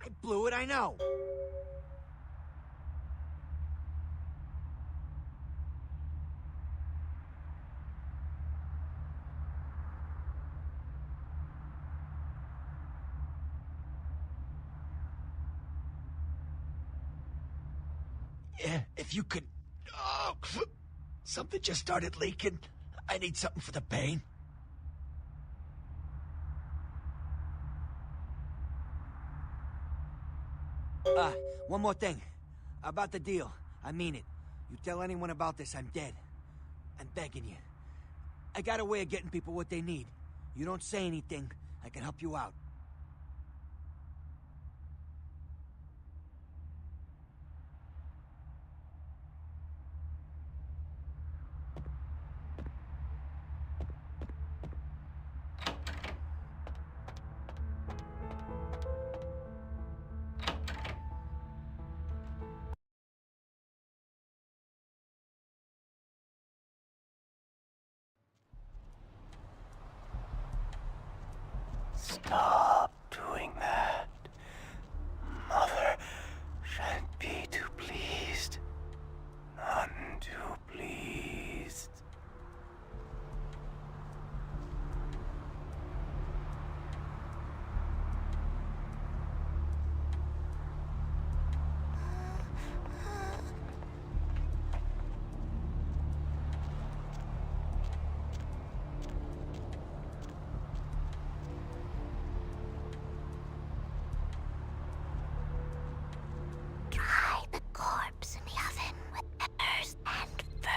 I blew it, I know. Yeah, if you could... Oh, something just started leaking. I need something for the pain. One more thing. About the deal. I mean it. You tell anyone about this, I'm dead. I'm begging you. I got a way of getting people what they need. You don't say anything, I can help you out. Stop doing that. Mother shan't be too pleased. None too pleased. Dry the corpse in the oven with peppers and fur.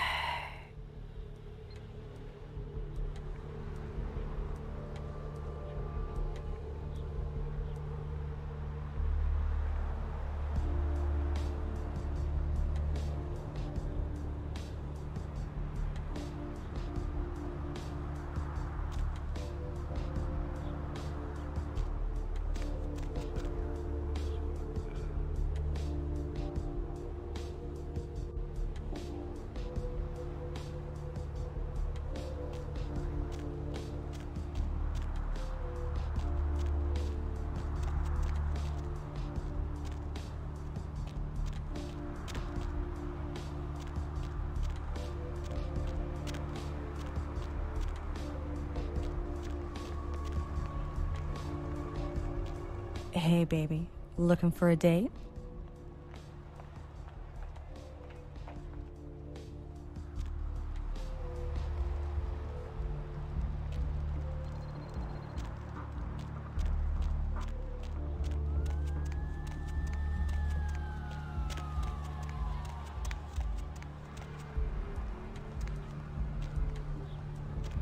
Hey, baby. Looking for a date?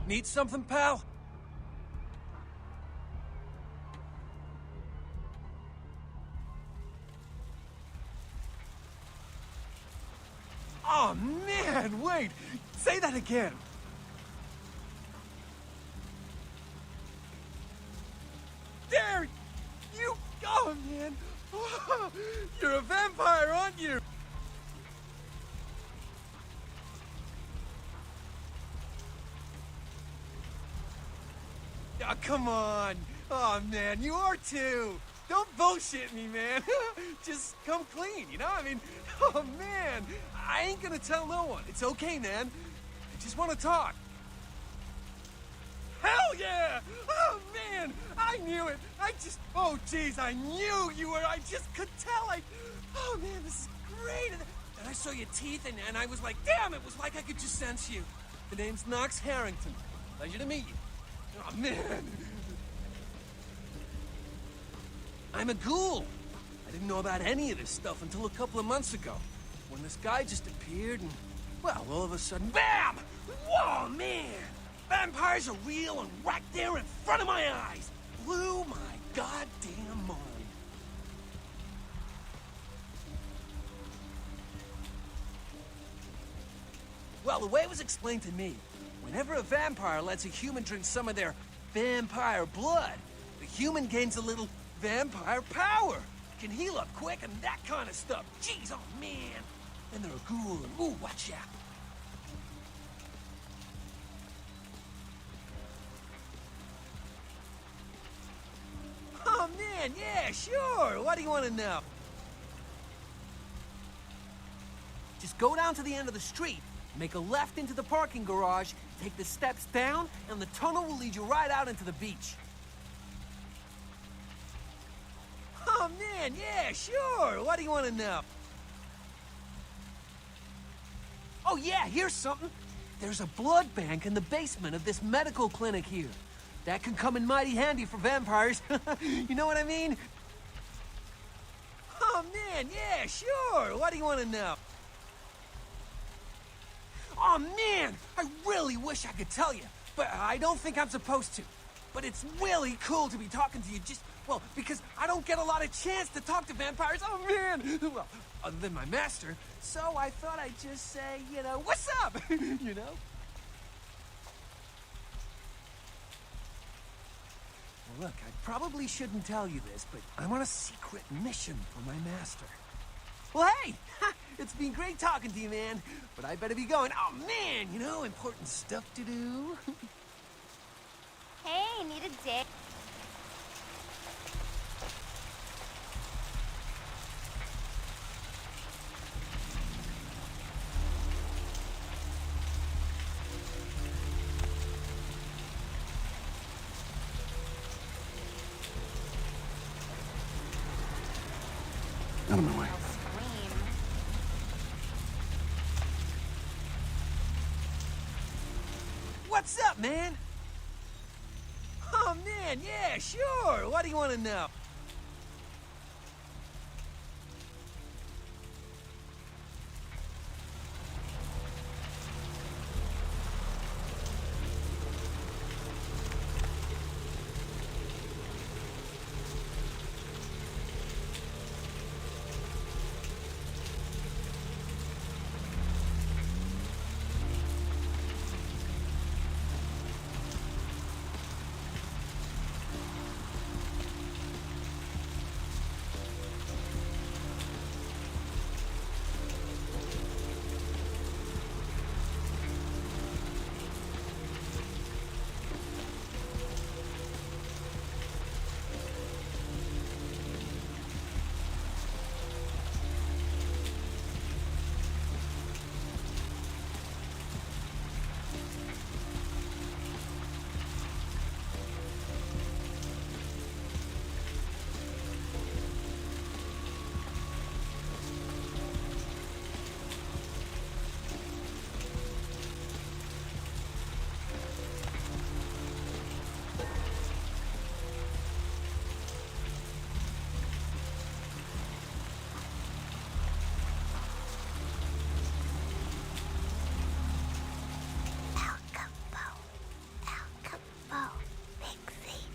Need something, pal? Oh, man, wait! Say that again! There! You... Oh, man! Oh, you're a vampire, aren't you? Oh, come on! Oh, man, you are too! Don't bullshit me, man! Just come clean, you know? I mean, oh, man! I ain't gonna tell no one. It's okay, man. I just want to talk. Hell yeah! Oh, man! I knew it! Oh, jeez, I knew you were... I just could tell. Oh, man, this is great! And I saw your teeth, and I was like, damn, it was like I could just sense you. The name's Knox Harrington. Pleasure to meet you. Oh, man. I'm a ghoul. I didn't know about any of this stuff until a couple of months ago, when this guy just appeared and, well, all of a sudden, BAM! Whoa, man! Vampires are real and right there in front of my eyes. Blew my goddamn mind. Well, the way it was explained to me, whenever a vampire lets a human drink some of their vampire blood, the human gains a little vampire power. Can heal up quick and that kind of stuff. Jeez, oh man. And they're a ghoul and ooh, watch out. Oh man, yeah, sure. What do you want to know? Just go down to the end of the street, make a left into the parking garage, take the steps down, and the tunnel will lead you right out into the beach. Oh man, yeah, sure. What do you want to know? Oh yeah, here's something. There's a blood bank in the basement of this medical clinic here. That can come in mighty handy for vampires. You know what I mean? Oh man, yeah, sure. What do you want to know? Oh man, I really wish I could tell you, but I don't think I'm supposed to. But it's really cool to be talking to you just, well, because I don't get a lot of chance to talk to vampires. Oh man! Well, other than my master, so I thought I'd just say, you know, what's up? You know? Well, look, I probably shouldn't tell you this, but I'm on a secret mission for my master. Well, hey! It's been great talking to you, man. But I better be going. Oh, man, you know, important stuff to do. Hey, need a date? Out of my way. What's up, man? Oh, man, yeah, sure. What do you want to know?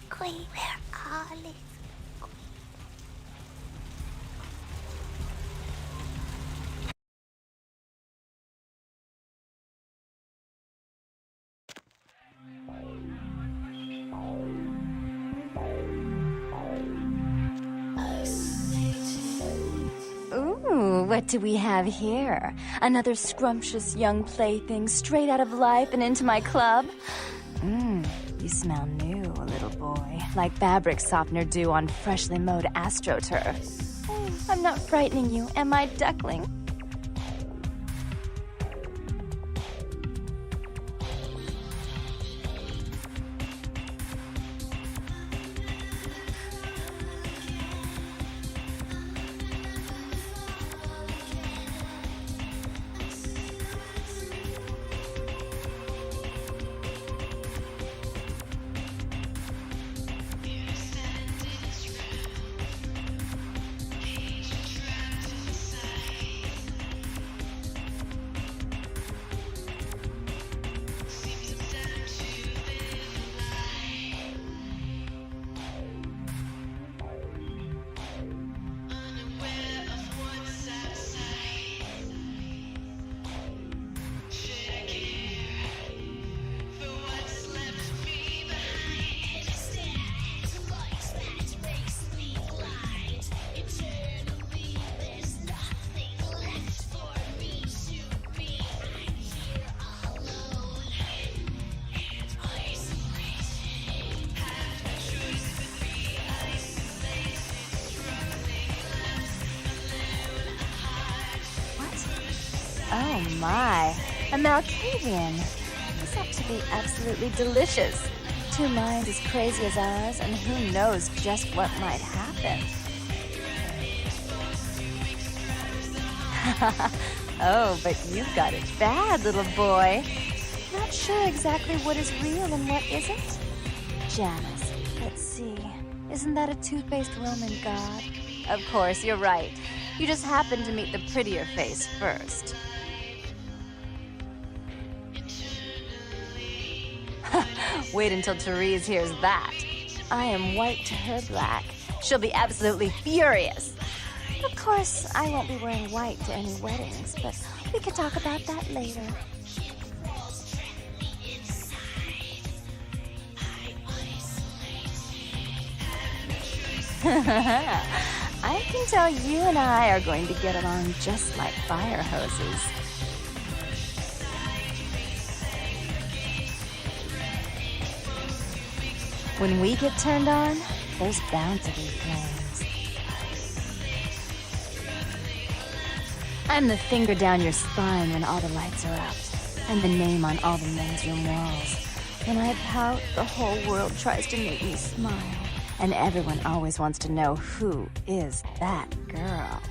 Queen, where all is Ooh, what do we have here? Another scrumptious young plaything straight out of life and into my club? You smell new, little boy, like fabric softener dew on freshly mowed astroturf. I'm not frightening you, am I, duckling? Oh my, a Malkavian. This ought to be absolutely delicious. Two minds as crazy as ours, and who knows just what might happen. Oh, but you've got it bad, little boy. Not sure exactly what is real and what isn't? Janus, let's see. Isn't that a two-faced Roman god? Of course, you're right. You just happened to meet the prettier face first. Wait until Therese hears that. I am white to her black. She'll be absolutely furious. Of course, I won't be wearing white to any weddings, but we could talk about that later. I can tell you and I are going to get along just like fire hoses. When we get turned on, there's bound to be flames. I'm the finger down your spine when all the lights are out. I'm the name on all the men's room walls. When I pout, the whole world tries to make me smile. And everyone always wants to know who is that girl.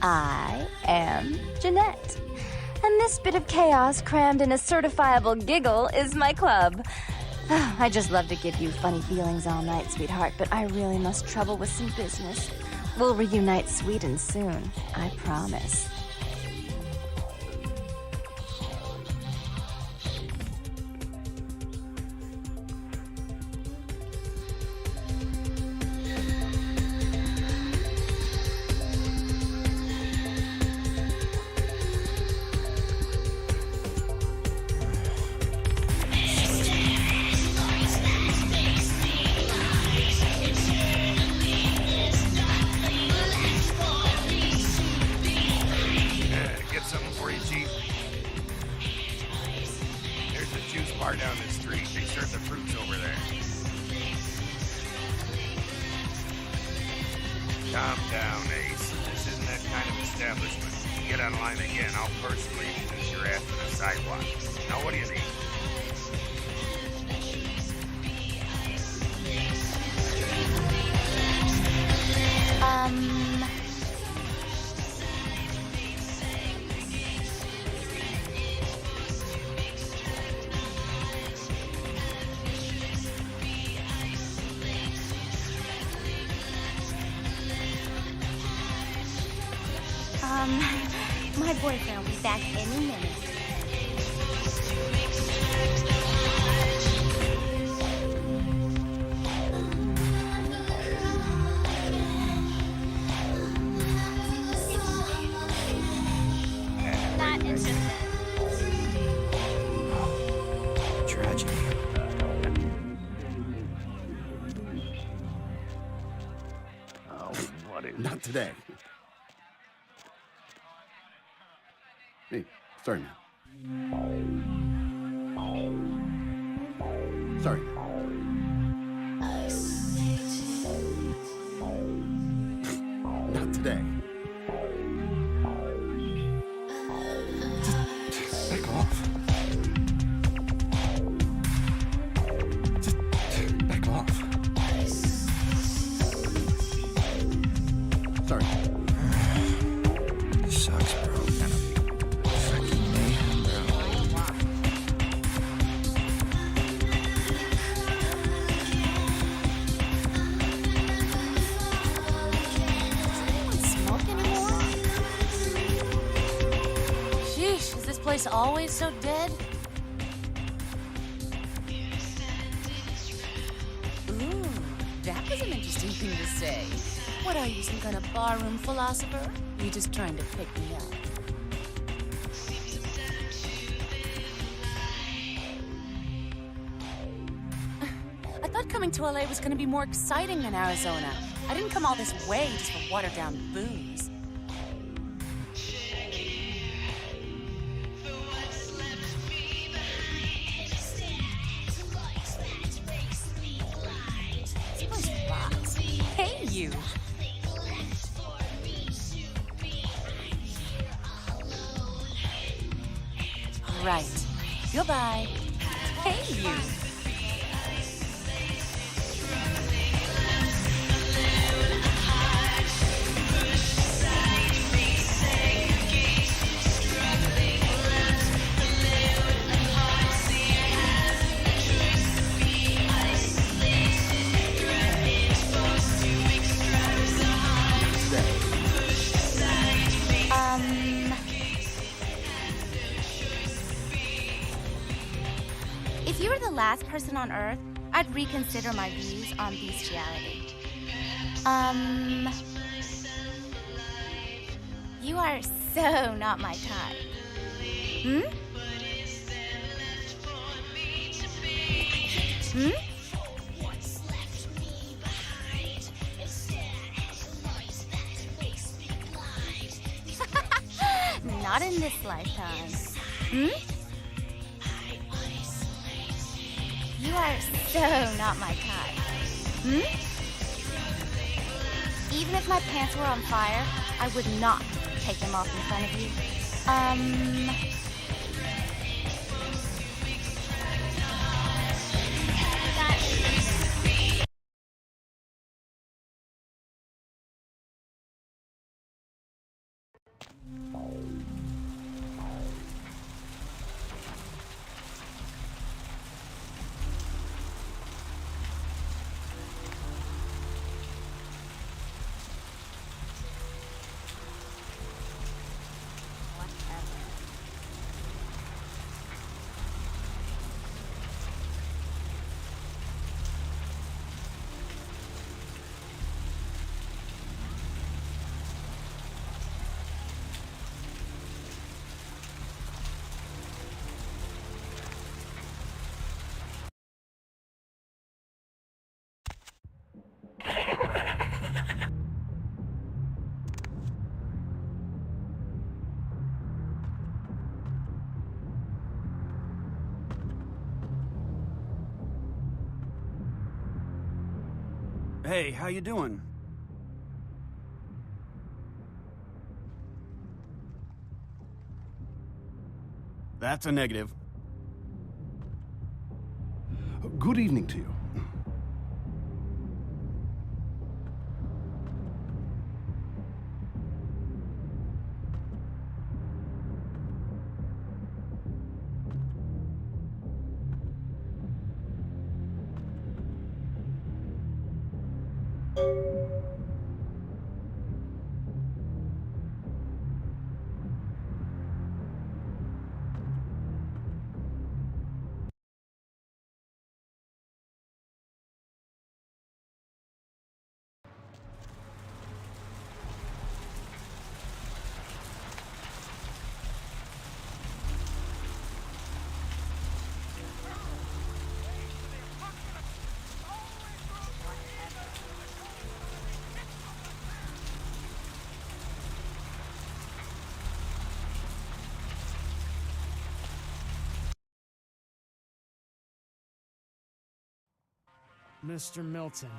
I am Jeanette. And this bit of chaos crammed in a certifiable giggle is my club. I just love to give you funny feelings all night, sweetheart, but I really must trouble with some business. We'll reunite sweet and soon, I promise. Calm down, Ace. This isn't that kind of establishment. Get online again. I'll personally introduce your ass to the sidewalk. Now, what do you need? My boyfriend will be back any minute. Not interested. Tragedy. Oh, what is... Not today. Hey, sorry, man. Sorry. Not today. Just back off. Just back off. Sorry. Sucks, bro. Place always so dead? Ooh, that was an interesting thing to say. What are you, some kind of barroom philosopher? You just trying to pick me up? I thought coming to LA was gonna be more exciting than Arizona. I didn't come all this way just for watered-down booze. Right. Goodbye. Hey, you. If you were the last person on Earth, I'd reconsider my views on bestiality. You are so not my type. Hmm? Hmm? Not in this lifetime. Hmm? You are so not my type. Hmm? Even if my pants were on fire, I would not take them off in front of you. Hey, how you doing? That's a negative. Good evening to you. Mr. Milton,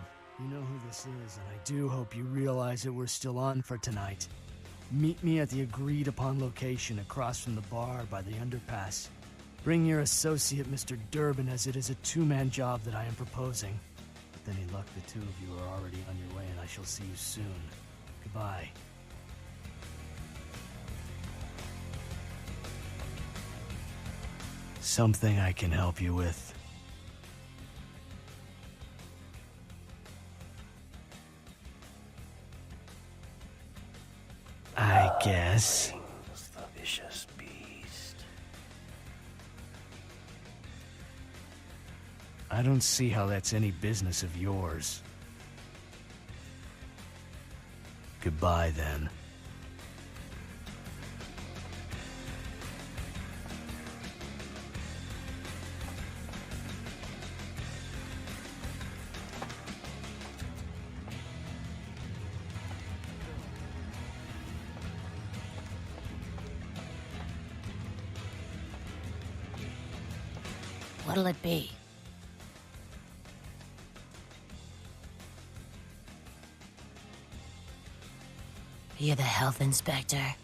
you know who this is, and I do hope you realize that we're still on for tonight. Meet me at the agreed-upon location across from the bar by the underpass. Bring your associate, Mr. Durbin, as it is a two-man job that I am proposing. With any luck, the two of you are already on your way, and I shall see you soon. Goodbye. Something I can help you with. I guess. The vicious beast. I don't see how that's any business of yours. Goodbye, then. What'll it be? You're the health inspector?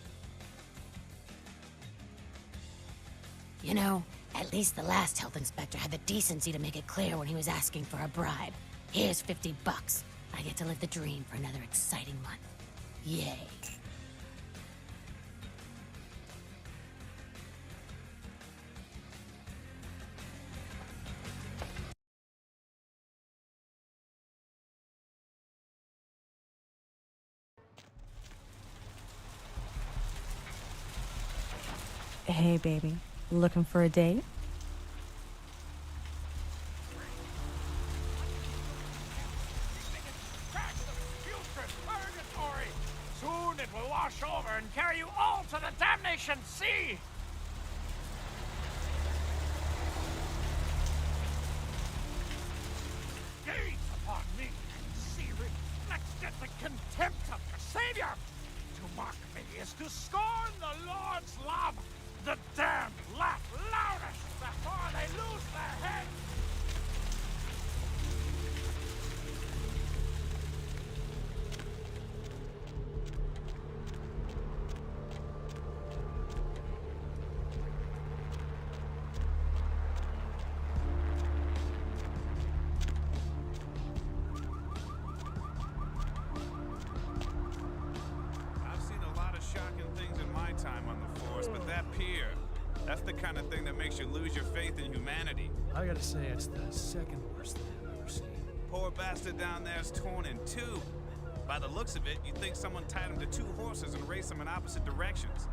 You know, at least the last health inspector had the decency to make it clear when he was asking for a bribe. Here's $50. I get to live the dream for another exciting month. Yay. Hey, baby. Looking for a date? Soon it will wash over and carry you all to the damnation sea! Gaze upon me and see reflected the contempt of your savior! To mock me is to scorn the Lord's love! The damned laugh loudest before they lose their heads! That's the kind of thing that makes you lose your faith in humanity. I gotta say, it's the second worst thing I've ever seen. Poor bastard down there's torn in two. By the looks of it, you'd think someone tied him to two horses and raced them in opposite directions.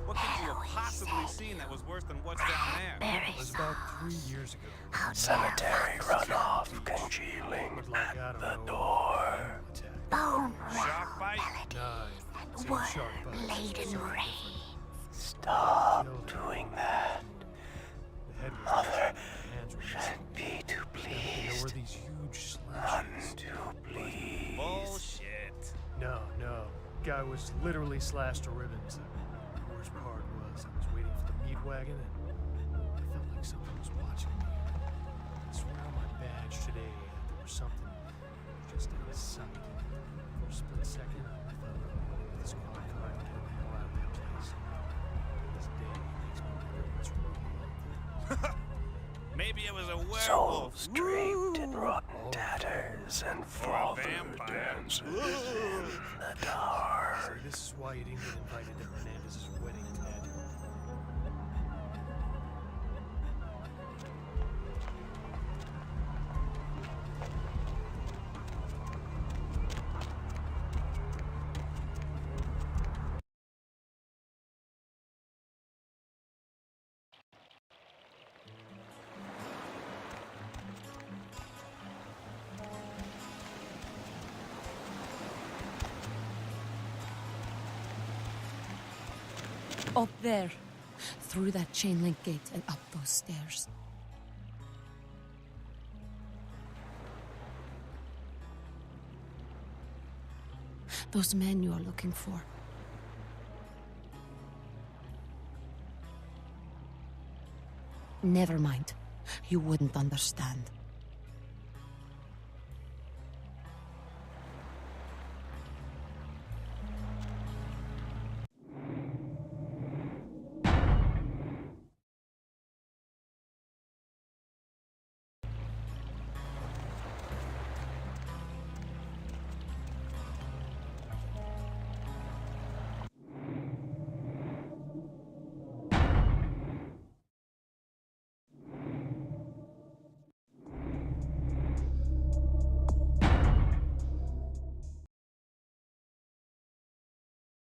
What could you have possibly seen that was worse than what's down there? It was about 3 years ago. Cemetery runoff congealing at the door. Bone Shark bite? and wood-laden rain. Stop doing that. Mother should be too pleased. There were these huge None slashes. too pleased. Bullshit. No. Guy was literally slashed to ribbons. The worst part was I was waiting for the meat wagon and I felt like something was watching me. I swear on my badge today there was something just out of sight. For a split second, I thought this car would get the hell out of that place. This day makes me wonder what's wrong. Maybe it was a werewolf. Souls draped in rotten tatters and father dances in the dark. So this is why you didn't get invited to Hernandez's wedding, Ted. Up there. Through that chain link gate and up those stairs. Those men you are looking for. Never mind. You wouldn't understand.